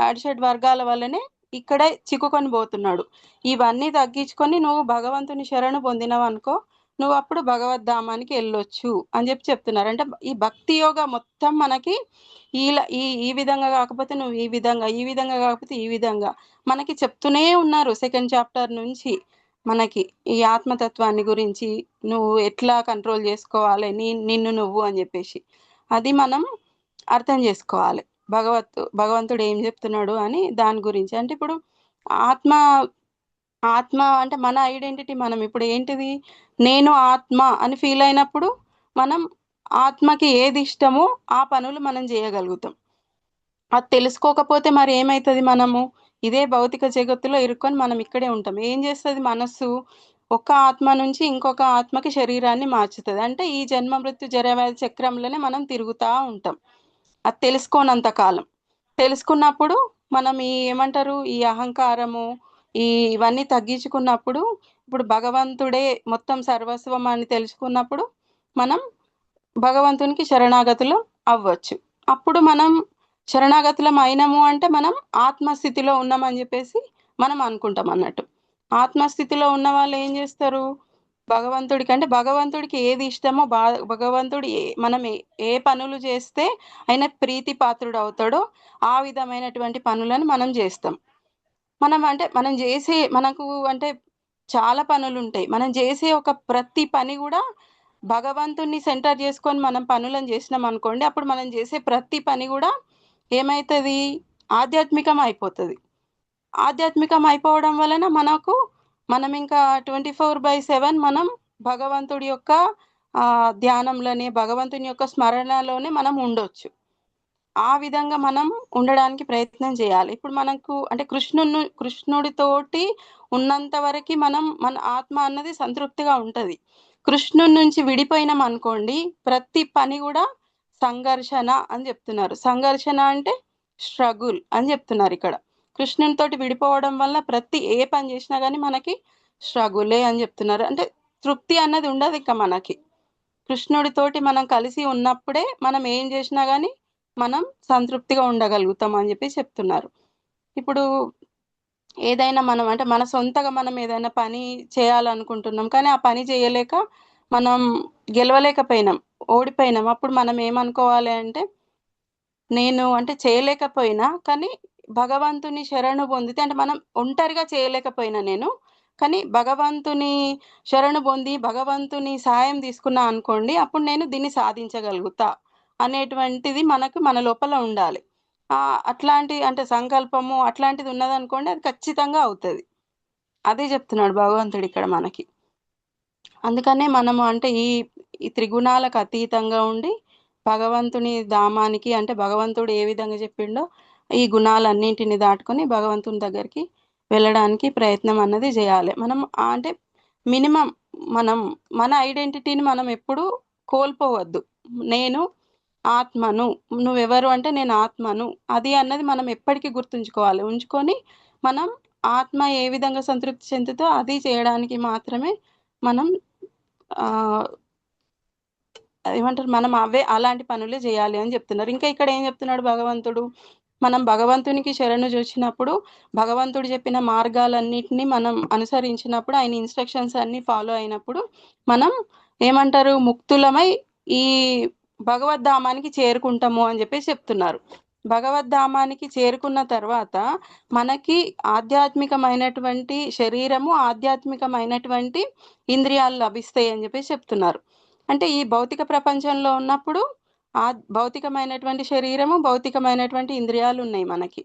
అరిషడ్ వర్గాల వల్లనే ఇక్కడే చిక్కుకొని పోతున్నాడు. ఇవన్నీ తగ్గించుకొని నువ్వు భగవంతుని శరణు పొందినవు అనుకో, నువ్వు అప్పుడు భగవద్ధామానికి వెళ్ళొచ్చు అని చెప్తున్నారు. అంటే ఈ భక్తి యోగ మొత్తం మనకి ఈ విధంగా కాకపోతే నువ్వు ఈ విధంగా కాకపోతే ఈ విధంగా మనకి చెప్తూనే ఉన్నారు. 2nd చాప్టర్ నుంచి మనకి ఈ ఆత్మతత్వాన్ని గురించి నువ్వు ఎట్లా కంట్రోల్ చేసుకోవాలి నిన్ను నువ్వు అని చెప్పేసి అది మనం అర్థం చేసుకోవాలి. భగవంతుడు ఏం చెప్తున్నాడు అని దాని గురించి. అంటే ఇప్పుడు ఆత్మ అంటే మన ఐడెంటిటీ. మనం ఇప్పుడు ఏంటిది, నేను ఆత్మ అని ఫీల్ అయినప్పుడు మనం ఆత్మకి ఏది ఇష్టమో ఆ పనులు మనం చేయగలుగుతాం. అది తెలుసుకోకపోతే మరి ఏమవుతుంది, మనము ఇదే భౌతిక జగత్తులో ఇరుక్కొని మనం ఇక్కడే ఉంటాం. ఏం చేస్తుంది మనస్సు, ఒక ఆత్మ నుంచి ఇంకొక ఆత్మకి శరీరాన్ని మార్చుతుంది. అంటే ఈ జన్మ మృత్యు జరవ్యాధి చక్రంలోనే మనం తిరుగుతూ ఉంటాం. అది తెలుసుకోనంత కాలం. తెలుసుకున్నప్పుడు మనం ఏమంటారు, ఈ అహంకారము ఇవన్నీ తగ్గించుకున్నప్పుడు ఇప్పుడు భగవంతుడే మొత్తం సర్వస్వం అని తెలుసుకున్నప్పుడు మనం భగవంతునికి శరణాగతులు అవ్వచ్చు. అప్పుడు మనం శరణాగతులం అయినాము అంటే మనం ఆత్మస్థితిలో ఉన్నామని చెప్పేసి మనం అనుకుంటాం అన్నట్టు. ఆత్మస్థితిలో ఉన్న వాళ్ళు ఏం చేస్తారు, భగవంతుడికి అంటే భగవంతుడికి ఏది ఇష్టమో భగవంతుడు మనం ఏ పనులు చేస్తే ఆయన ప్రీతి పాత్రుడు అవుతాడో ఆ విధమైనటువంటి పనులను మనం చేస్తాం. మనం చేసే మనకు అంటే చాలా పనులు ఉంటాయి. మనం చేసే ఒక ప్రతి పని కూడా భగవంతుణ్ణి సెంటర్ చేసుకొని మనం పనులను చేసినాం అనుకోండి, అప్పుడు మనం చేసే ప్రతి పని కూడా ఏమవుతుంది, ఆధ్యాత్మికం అయిపోతుంది. ఆధ్యాత్మికం అయిపోవడం వలన మనం ఇంకా 24/7 మనం భగవంతుడి యొక్క ధ్యానంలోనే, భగవంతుని యొక్క స్మరణలోనే మనం ఉండొచ్చు. ఆ విధంగా మనం ఉండడానికి ప్రయత్నం చేయాలి. ఇప్పుడు మనకు అంటే కృష్ణుడితోటి ఉన్నంత వరకు మన ఆత్మ అన్నది సంతృప్తిగా ఉంటుంది. కృష్ణుడి నుంచి విడిపోయినాం అనుకోండి, ప్రతి పని కూడా సంఘర్షణ అని చెప్తున్నారు. సంఘర్షణ అంటే స్ట్రగుల్ అని చెప్తున్నారు ఇక్కడ. కృష్ణునితోటి విడిపోవడం వల్ల ప్రతి ఏ పని చేసినా కానీ మనకి స్ట్రగులే అని చెప్తున్నారు. అంటే తృప్తి అన్నది ఉండదు ఇక మనకి. కృష్ణుడితోటి మనం కలిసి ఉన్నప్పుడే మనం ఏం చేసినా కానీ మనం సంతృప్తిగా ఉండగలుగుతాం అని చెప్పి చెప్తున్నారు. ఇప్పుడు ఏదైనా మనం అంటే మన సొంతగా మనం ఏదైనా పని చేయాలనుకుంటున్నాం, కానీ ఆ పని చేయలేక మనం గెలవలేకపోయినాం, ఓడిపోయినాం. అప్పుడు మనం ఏమనుకోవాలి అంటే, నేను అంటే చేయలేకపోయినా కానీ భగవంతుని శరణు పొందితే, అంటే మనం ఒంటరిగా చేయలేకపోయినా నేను కానీ భగవంతుని శరణు పొంది భగవంతుని సాయం తీసుకున్నా అనుకోండి, అప్పుడు నేను దీన్ని సాధించగలుగుతా అనేటువంటిది మన లోపల ఉండాలి. అట్లాంటి అంటే సంకల్పము అట్లాంటిది ఉన్నదనుకోండి, అది ఖచ్చితంగా అవుతుంది. అదే చెప్తున్నాడు భగవంతుడు ఇక్కడ మనకి. అందుకనే మనము అంటే ఈ త్రిగుణాలకు అతీతంగా ఉండి భగవంతుని ధామానికి, అంటే భగవంతుడు ఏ విధంగా చెప్పిండో ఈ గుణాలన్నింటిని దాటుకొని భగవంతుని దగ్గరికి వెళ్ళడానికి ప్రయత్నం అన్నది చేయాలి. మనం అంటే మినిమం మన ఐడెంటిటీని మనం ఎప్పుడు కోల్పోవద్దు. నేను ఆత్మను, నువ్వెవరు అంటే నేను ఆత్మను, అది అన్నది మనం ఎప్పటికీ గుర్తుంచుకోవాలి. ఉంచుకొని మనం ఆత్మ ఏ విధంగా సంతృప్తి చెందుతో అది చేయడానికి మాత్రమే మనం ఏమంటారు, మనం అలాంటి పనులే చేయాలి అని చెప్తున్నారు. ఇంకా ఇక్కడ ఏం చెప్తున్నాడు భగవంతుడు, మనం భగవంతునికి శరణు చూసినప్పుడు భగవంతుడు చెప్పిన మార్గాలన్నిటినీ మనం అనుసరించినప్పుడు, ఆయన ఇన్స్ట్రక్షన్స్ అన్ని ఫాలో అయినప్పుడు మనం ఏమంటారు, ముక్తులమై ఈ భగవద్ధామానికి చేరుకుంటాము అని చెప్పేసి చెప్తున్నారు. భగవద్ధామానికి చేరుకున్న తర్వాత మనకి ఆధ్యాత్మికమైనటువంటి శరీరము, ఆధ్యాత్మికమైనటువంటి ఇంద్రియాలు లభిస్తాయి అని చెప్పేసి చెప్తున్నారు. అంటే ఈ భౌతిక ప్రపంచంలో ఉన్నప్పుడు భౌతికమైనటువంటి శరీరము, భౌతికమైనటువంటి ఇంద్రియాలు ఉన్నాయి మనకి.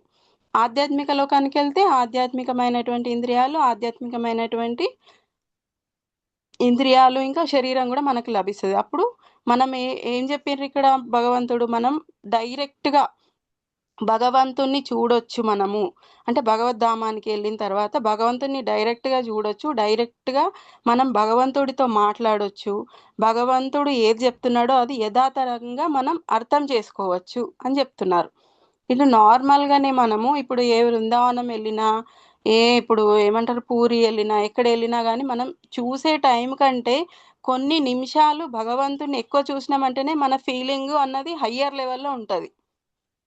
ఆధ్యాత్మిక లోకానికి వెళ్తే ఆధ్యాత్మికమైనటువంటి ఇంద్రియాలు, ఆధ్యాత్మికమైనటువంటి ఇంద్రియాలు ఇంకా శరీరం కూడా మనకు లభిస్తుంది. అప్పుడు మనం ఏం చెప్పారు ఇక్కడ భగవంతుడు, మనం డైరెక్ట్గా భగవంతుణ్ణి చూడొచ్చు. మనము అంటే భగవద్ధామానికి వెళ్ళిన తర్వాత భగవంతుని డైరెక్ట్గా చూడొచ్చు, డైరెక్ట్గా మనం భగవంతుడితో మాట్లాడొచ్చు, భగవంతుడు ఏది చెప్తున్నాడో అది యథాతథంగా మనం అర్థం చేసుకోవచ్చు అని చెప్తున్నారు. ఇటు నార్మల్గానే మనము ఇప్పుడు ఏ బృందావనం వెళ్ళినా, ఇప్పుడు ఏమంటారు పూరి వెళ్ళినా, ఎక్కడ వెళ్ళినా కానీ మనం చూసే టైం కంటే కొన్ని నిమిషాలు భగవంతుని ఎక్కువ చూసినామంటేనే మన ఫీలింగ్ అన్నది హయ్యర్ లెవెల్లో ఉంటుంది.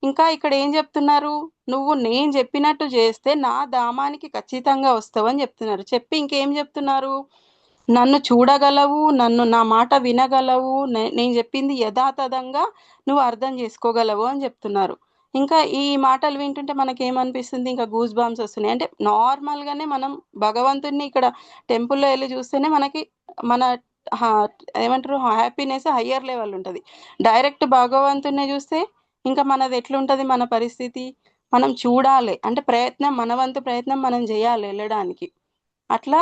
ఇంకా ఇక్కడ ఏం చెప్తున్నారు, నువ్వు నేను చెప్పినట్టు చేస్తే నా ధామానికి ఖచ్చితంగా వస్తావు అని చెప్తున్నారు. చెప్పి ఇంకేం చెప్తున్నారు, నన్ను చూడగలవు, నా మాట వినగలవు, నేను చెప్పింది యథాతథంగా నువ్వు అర్థం చేసుకోగలవు అని చెప్తున్నారు. ఇంకా ఈ మాటలు వింటుంటే మనకి ఏమనిపిస్తుంది, ఇంకా గూస్ బాంబ్స్ వస్తున్నాయి. అంటే నార్మల్గానే మనం భగవంతుడిని ఇక్కడ టెంపుల్లో వెళ్ళి చూస్తేనే మనకి మన ఏమంటారు హ్యాపీనెస్ హయ్యర్ లెవెల్ ఉంటుంది. డైరెక్ట్ భగవంతుడిని చూస్తే ఇంకా మనది ఎట్లుంటుంది మన పరిస్థితి, మనం చూడాలి అంటే ప్రయత్నం, మన వంతు ప్రయత్నం మనం చేయాలి వెళ్ళడానికి. అట్లా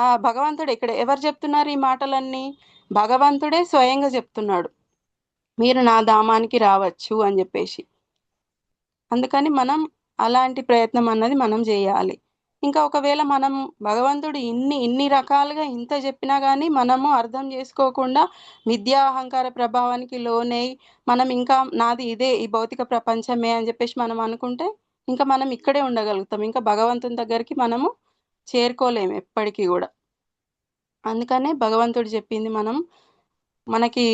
ఆ భగవంతుడు ఇక్కడ ఎవరు చెప్తున్నారు ఈ మాటలన్నీ, భగవంతుడే స్వయంగా చెప్తున్నాడు, మీరు నా ధామానికి రావచ్చు అని చెప్పేసి. అందుకని మనం అలాంటి ప్రయత్నం అన్నది మనం చేయాలి. ఇంకా ఒకవేళ మనం భగవంతుడు ఇన్ని రకాలుగా ఇంత చెప్పినా కానీ మనము అర్థం చేసుకోకుండా విద్యా అహంకార ప్రభావానికి లోనై మనం ఇంకా నాది ఇదే ఈ భౌతిక ప్రపంచమే అని చెప్పేసి మనం అనుకుంటే ఇంకా మనం ఇక్కడే ఉండగలుగుతాం, ఇంకా భగవంతుని దగ్గరికి మనము చేరుకోలేము ఎప్పటికీ కూడా. అందుకనే భగవంతుడు చెప్పింది మనకి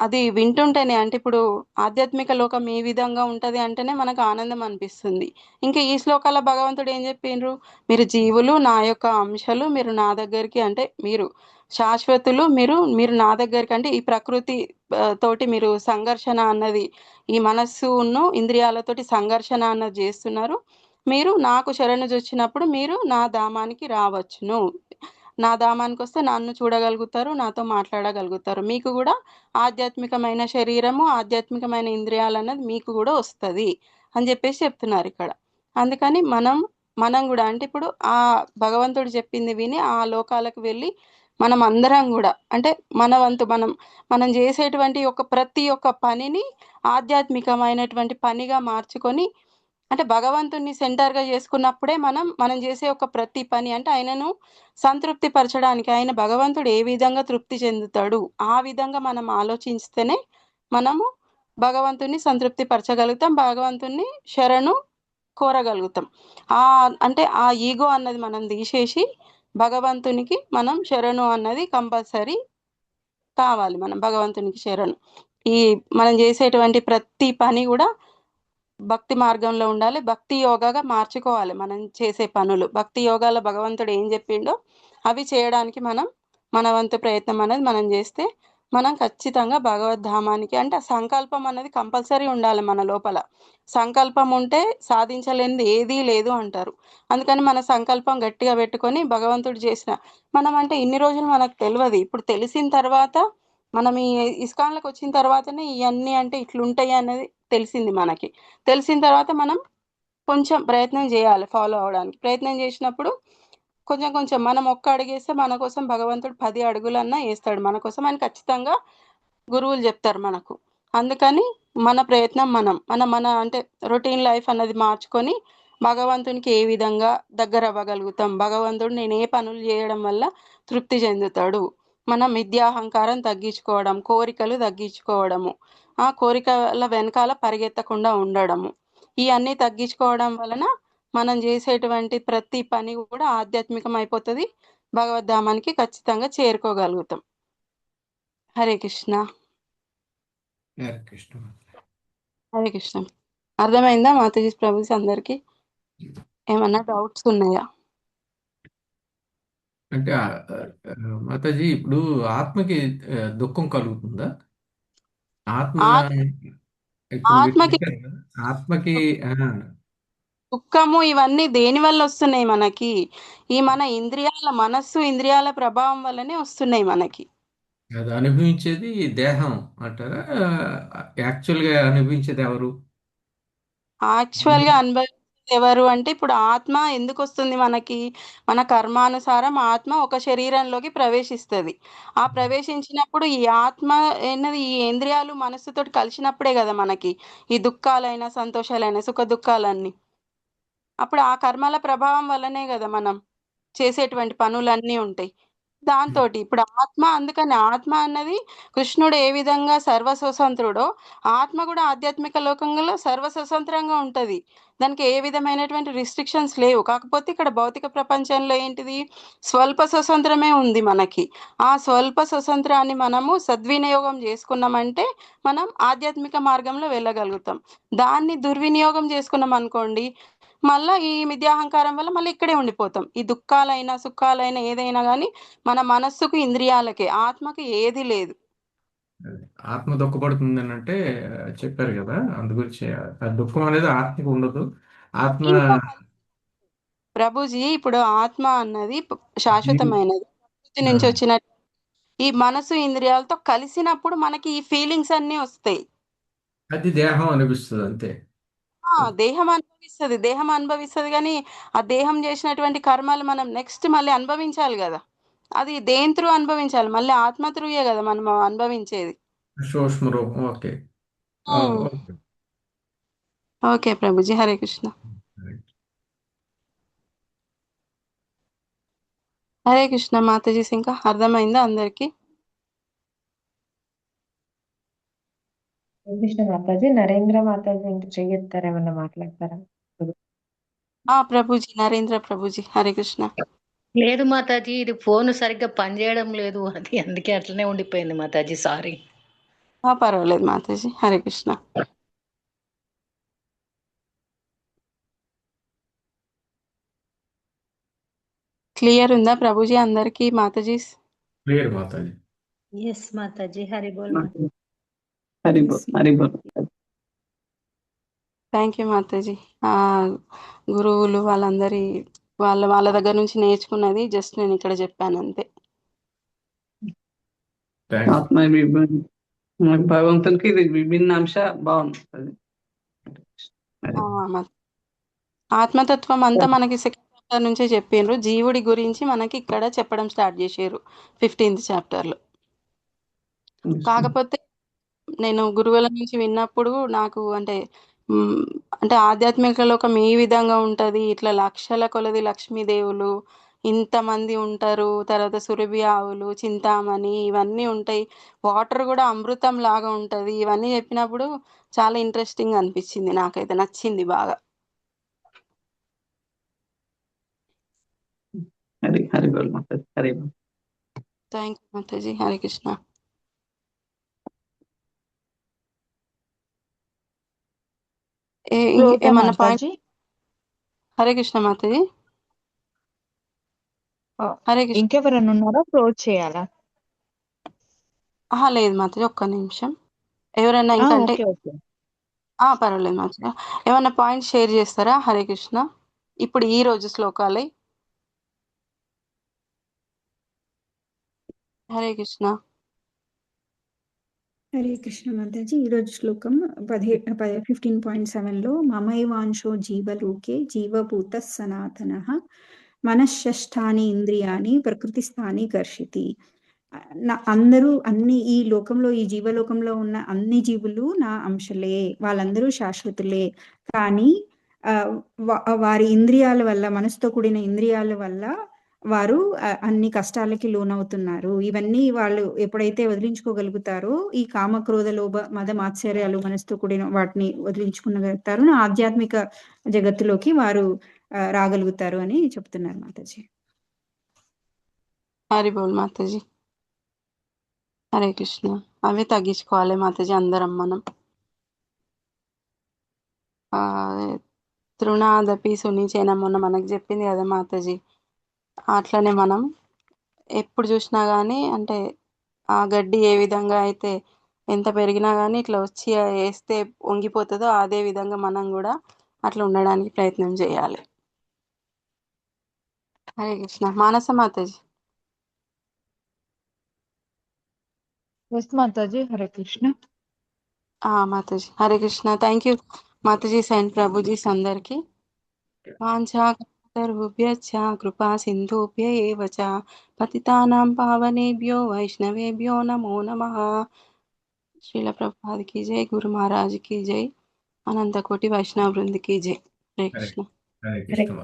అది వింటుంటేనే, అంటే ఇప్పుడు ఆధ్యాత్మిక లోకం ఏ విధంగా ఉంటుంది అంటేనే మనకు ఆనందం అనిపిస్తుంది. ఇంకా ఈ శ్లోకాల భగవంతుడు ఏం చెప్పిండ్రు, మీరు జీవులు నా యొక్క అంశాలు, మీరు నా దగ్గరికి అంటే మీరు శాశ్వతులు, మీరు నా దగ్గరికి అంటే ఈ ప్రకృతి తోటి మీరు సంఘర్షణ అన్నది, ఈ మనస్సును ఇంద్రియాలతోటి సంఘర్షణ అన్నది చేస్తున్నారు. మీరు నాకు శరణు వచ్చినప్పుడు మీరు నా ధామానికి రావచ్చును, నా ధామానికి వస్తే నన్ను చూడగలుగుతారు, నాతో మాట్లాడగలుగుతారు, మీకు కూడా ఆధ్యాత్మికమైన శరీరము, ఆధ్యాత్మికమైన ఇంద్రియాలు అన్నది మీకు కూడా వస్తుంది అని చెప్పేసి చెప్తున్నారు ఇక్కడ. అందుకని మనం కూడా అంటే ఇప్పుడు ఆ భగవంతుడు చెప్పింది విని ఆ లోకాలకు వెళ్ళి మనం అందరం కూడా అంటే మన వంతు మనం చేసేటువంటి ప్రతి ఒక్క పనిని ఆధ్యాత్మికమైనటువంటి పనిగా మార్చుకొని, అంటే భగవంతుని సెంటర్గా చేసుకున్నప్పుడే మనం చేసే ప్రతి పని అంటే ఆయనను సంతృప్తి పరచడానికి, ఆయన భగవంతుడు ఏ విధంగా తృప్తి చెందుతాడు ఆ విధంగా మనం ఆలోచిస్తేనే మనము భగవంతుని సంతృప్తి పరచగలుగుతాం, భగవంతుని శరణు కోరగలుగుతాం. అంటే ఆ ఈగో అన్నది మనం తీసేసి భగవంతునికి మనం శరణు అన్నది కంపల్సరీ కావాలి. మనం భగవంతునికి శరణు మనం చేసేటువంటి ప్రతి పని కూడా భక్తి మార్గంలో ఉండాలి, భక్తి యోగాగా మార్చుకోవాలి మనం చేసే పనులు. భక్తి యోగాలో భగవంతుడు ఏం చెప్పిండో అవి చేయడానికి మన వంతు ప్రయత్నం అనేది మనం చేస్తే మనం ఖచ్చితంగా భగవద్ధామానికి, అంటే సంకల్పం అనేది కంపల్సరీ ఉండాలి మన లోపల. సంకల్పం ఉంటే సాధించలేనిది ఏదీ లేదు అంటారు. అందుకని మన సంకల్పం గట్టిగా పెట్టుకొని భగవంతుడు చేసిన అంటే ఇన్ని రోజులు మనకు తెలియదు, ఇప్పుడు తెలిసిన తర్వాత మనం ఈ ఇస్కాన్లకు వచ్చిన తర్వాతనే ఇవన్నీ అంటే ఇట్లుంటాయి అనేది తెలిసింది. మనకి తెలిసిన తర్వాత మనం కొంచెం ప్రయత్నం చేయాలి ఫాలో అవడానికి. ప్రయత్నం చేసినప్పుడు కొంచెం మనం ఒక్క అడుగేస్తే మన కోసం భగవంతుడు 10 అడుగులన్నా వేస్తాడు మన కోసం అని ఖచ్చితంగా గురువులు చెప్తారు మనకు. అందుకని మన ప్రయత్నం మన అంటే రొటీన్ లైఫ్ అన్నది మార్చుకొని భగవంతునికి ఏ విధంగా దగ్గర అవ్వగలుగుతాం, భగవంతుడు నేను ఏ పనులు చేయడం వల్ల తృప్తి చెందుతాడు, మనం మిథ్యాహంకారం తగ్గించుకోవడం, కోరికలు తగ్గించుకోవడము, ఆ కోరికల వెనకాల పరిగెత్తకుండా ఉండడము, ఇవన్నీ తగ్గించుకోవడం వలన మనం చేసేటువంటి ప్రతి పని కూడా ఆధ్యాత్మికం అయిపోతుంది, భగవద్ధామానికి ఖచ్చితంగా చేరుకోగలుగుతాం. హరే కృష్ణ. హరే కృష్ణ. హరే కృష్ణ. అర్థమైందా మాతాజీ ప్రభుజీ అందరికి? ఏమన్నా డౌట్స్ ఉన్నాయా? అంటే మాతాజీ ఇప్పుడు ఆత్మకి దుఃఖం కలుగుతుందా? ఆత్మ ఇప్పుడు మీరు ఆత్మకి చెప్పారు కదా, ఆత్మకి దుఃఖము ఇవన్నీ దేని వల్ల వస్తున్నాయి మనకి? ఈ మన ఇంద్రియాల మనస్సు ఇంద్రియాల ప్రభావం వల్లనే వస్తున్నాయి మనకి. అది అనుభవించేది దేహం అంటారా? యాక్చువల్గా అనుభవించేది ఎవరు? యాక్చువల్ గా అనుభవించేది ఎవరు అంటే ఇప్పుడు ఆత్మ ఎందుకు వస్తుంది మనకి? మన కర్మానుసారం ఆత్మ ఒక శరీరంలోకి ప్రవేశిస్తుంది. ఆ ప్రవేశించినప్పుడు ఈ ఆత్మ అన్నది ఈ ఇంద్రియాలు మనస్సుతో కలిసినప్పుడే కదా మనకి ఈ దుఃఖాలైన సంతోషాలైన సుఖ దుఃఖాలన్నీ. అప్పుడు ఆ కర్మల ప్రభావం వల్లనే కదా మనం చేసేటువంటి పనులన్నీ ఉంటాయి. దాంతో ఇప్పుడు ఆత్మ, అందుకని ఆత్మ అన్నది కృష్ణుడు ఏ విధంగా సర్వస్వతంత్రుడో ఆత్మ కూడా ఆధ్యాత్మిక లోకంలో సర్వస్వతంత్రంగా ఉంటది. దానికి ఏ విధమైనటువంటి రిస్ట్రిక్షన్స్ లేవు. కాకపోతే ఇక్కడ భౌతిక ప్రపంచంలో ఏంటిది, స్వల్ప స్వతంత్రమే ఉంది మనకి. ఆ స్వల్ప స్వతంత్రాన్ని మనము సద్వినియోగం చేసుకున్నామంటే మనం ఆధ్యాత్మిక మార్గంలో వెళ్ళగలుగుతాం. దాన్ని దుర్వినియోగం చేసుకున్నాం అనుకోండి, మళ్ళీ ఈ మిథ్యాహంకారం వల్ల మళ్ళీ ఇక్కడే ఉండిపోతాం. ఈ దుఃఖాలైనా సుఖాలైనా ఏదైనా కానీ మన మనస్సుకు ఇంద్రియాలకే, ఆత్మకి ఏది లేదు. ఆత్మ దుఃఖపడుతుంది అని అంటే చెప్పారు కదా, అందు గురించి ఆ దుఃఖం అనేది ఆత్మకు ఉండదు. ఆత్మ ప్రభుజీ ఇప్పుడు ఆత్మ అన్నది శాశ్వతమైనది, ప్రకృతి నుంచి వచ్చిన ఈ మనసు ఇంద్రియాలతో కలిసినప్పుడు మనకి ఈ ఫీలింగ్స్ అన్నీ వస్తాయి. అది దేహం అనిపిస్తుంది అంతే. దేహం అనుభవిస్తుంది కానీ ఆ దేహం చేసినటువంటి కర్మలు మనం నెక్స్ట్ మళ్ళీ అనుభవించాలి కదా. అది దేని త్రూ అనుభవించాలి? మళ్ళీ ఆత్మ త్రూయే కదా మనం అనుభవించేది. సూక్ష్మ రూపం. ఓకే. ఓకే ప్రభుజీ. హరే కృష్ణ. హరే కృష్ణ మాతాజీ. ఇంకా అర్థమైందా అందరికి? కృష్ణ మాతాజీ, నరేంద్ర మాతాజీ ఇంకా చెయ్యొత్తారా, ఏమన్నా మాట్లాడతారా? ప్రభుజీ, నరేంద్ర ప్రభుజీ. హరే కృష్ణ. లేదు మాతాజీ, ఇది ఫోన్ సరిగ్గా పనిచేయడం లేదు, అది అందుకే అట్లనే ఉండిపోయింది మాతాజీ, సారీ. పర్వాలేదు మాతాజీ. హరే కృష్ణ. క్లియర్ ఉందా ప్రభుజీ అందరికి? మాతాజీ క్లియర్ మాతాజీ. ఎస్ మాతాజీ. హరి బోల్. హరి బోల్. హరి బోల్. థ్యాంక్ యూ మాతాజీ. గురువులు వాళ్ళందరి వాళ్ళ దగ్గర నుంచి నేర్చుకున్నది జస్ట్ నేను ఇక్కడ చెప్పాను అంతే. ఆత్మ భగవంతునికి ఇది విభిన్న అంశ బాగుంటుంది. ఆత్మతత్వం అంతా మనకి సెకండ్ చాప్టర్ నుంచే చెప్పిండ్రు. జీవుడి గురించి మనకి ఇక్కడ చెప్పడం స్టార్ట్ చేసారు 15th చాప్టర్ లో. కాకపోతే నేను గురువుల నుంచి విన్నప్పుడు నాకు అంటే ఆధ్యాత్మిక లోకం ఈ విధంగా ఉంటది, ఇట్లా లక్షల కొలది లక్ష్మీదేవులు ఇంతమంది ఉంటారు, తర్వాత సురభి ఆవులు, చింతామణి ఇవన్నీ ఉంటాయి, వాటర్ కూడా అమృతం లాగా ఉంటది, ఇవన్నీ చెప్పినప్పుడు చాలా ఇంట్రెస్టింగ్ అనిపించింది, నాకైతే నచ్చింది బాగా. హరి బోల్ మాతాజీ. హరి బోల్. థ్యాంక్ యూ మాతాజీ. హరే కృష్ణ. ఏమన్నా పాయింట్? హరే కృష్ణ మాతాజీ. హరే కృష్ణ. ఇంకెవరన్నా ఉన్నారా? క్లోజ్ చేయాలా? లేదు మాతాజీ, ఒక్క నిమిషం. ఎవరైనా ఇంకా అంటే పర్వాలేదు మాతాజీ. ఏమన్నా పాయింట్ షేర్ చేస్తారా? హరే కృష్ణ. ఇప్పుడు ఈ రోజు శ్లోకాలే. హరే కృష్ణ. హరే కృష్ణ మాతాజీ. ఈరోజు శ్లోకం 15.7లో మమైవాంశో జీవలోకే జీవభూత సనాతనః మనశ్శష్టాని ఇంద్రియాని ప్రకృతిస్థాని కర్షితి. అందరూ ఈ లోకంలో, ఈ జీవలోకంలో ఉన్న అన్ని జీవులు నా అంశలే, వాళ్ళందరూ శాశ్వతులే. కానీ వారి ఇంద్రియాల వల్ల, మనసుతో కూడిన ఇంద్రియాల వల్ల వారు అన్ని కష్టాలకి లోనవుతున్నారు. ఇవన్నీ వాళ్ళు ఎప్పుడైతే వదిలించుకోగలుగుతారో ఈ కామ, క్రోధ, లోభ, మద, మాత్సర్యాలు మనసుతో కూడిన వాటిని వదిలించుకునగలుగుతారు, ఆధ్యాత్మిక జగత్తులోకి వారు రాగలుగుతారు అని చెప్తున్నారు మాతాజీ. హరి బోల్ మాతాజీ. హరే కృష్ణ. అవి తగ్గించుకోవాలి మాతాజీ అందరం మనం. తృణాదపి సునీచేన మొన్న మనకు చెప్పింది కదా మాతాజీ. అట్లనే మనం ఎప్పుడు చూసినా కానీ అంటే ఆ గడ్డి ఏ విధంగా అయితే ఎంత పెరిగినా కానీ ఇట్లా వచ్చి వేస్తే వంగిపోతుందో అదే విధంగా మనం కూడా అట్లా ఉండడానికి ప్రయత్నం చేయాలి. హరే కృష్ణ. మానస మాతాజీ. ఎస్ మాతాజీ. హరే కృష్ణ. మాతాజీ. హరే కృష్ణ. థ్యాంక్ యూ మాతాజీ అండ్ ప్రభుజీస్ అందరికి. వాంఛాకల్పతరుభ్యశ్చ కృపా సింధుభ్య ఏవ చ పతితానాం పావనేభ్యో వైష్ణవేభ్యో నమో నమః. శ్రీల ప్రభుపాద్ की जय, गुरु महाराज की जय, अनंत कोटि वैष्णव वृंद की जय. हरे कृष्ण. హరే కృష్ణ.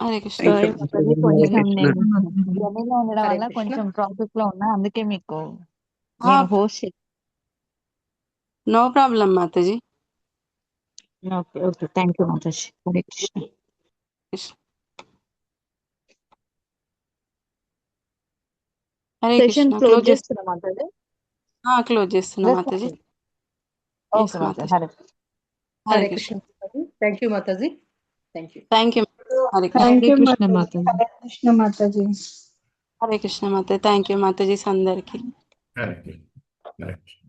హరే కృష్ణ. సారీ మాతాజీ, కొంచెం కృష్ణ. నేను జర్నీలో ఉండడం హరే వల్ల కృష్ణ. కొంచెం ప్రాసెస్ లో ఉన్నా, అందుకే మీకు నేను హోస్ట్ నో ప్రాబ్లం మాతాజీ. Okay okay. థ్యాంక్ యూ మాతాజీ. Hare Krishna. Hare session Krishna. Close close చేస్తున్నా మాతాజీ. క్లోజ్ చేస్తున్నా Yes, మాతాజీ. ఓకే మాతాజీ. హరే హరే హరే కృష్ణ. కృష్ణ. థ్యాంక్ యూ మాతాజీ. Thank you. Thank you. Hare Krishna. Thank you Krishna మాతాజీ. మాతాజీ. హరే కృష్ణ మాతాజీ. హరే కృష్ణ మాతాజీ. థ్యాంక్ యూ మాతాజీ అందరికి. హరే కృష్ణ. హరే కృష్ణ.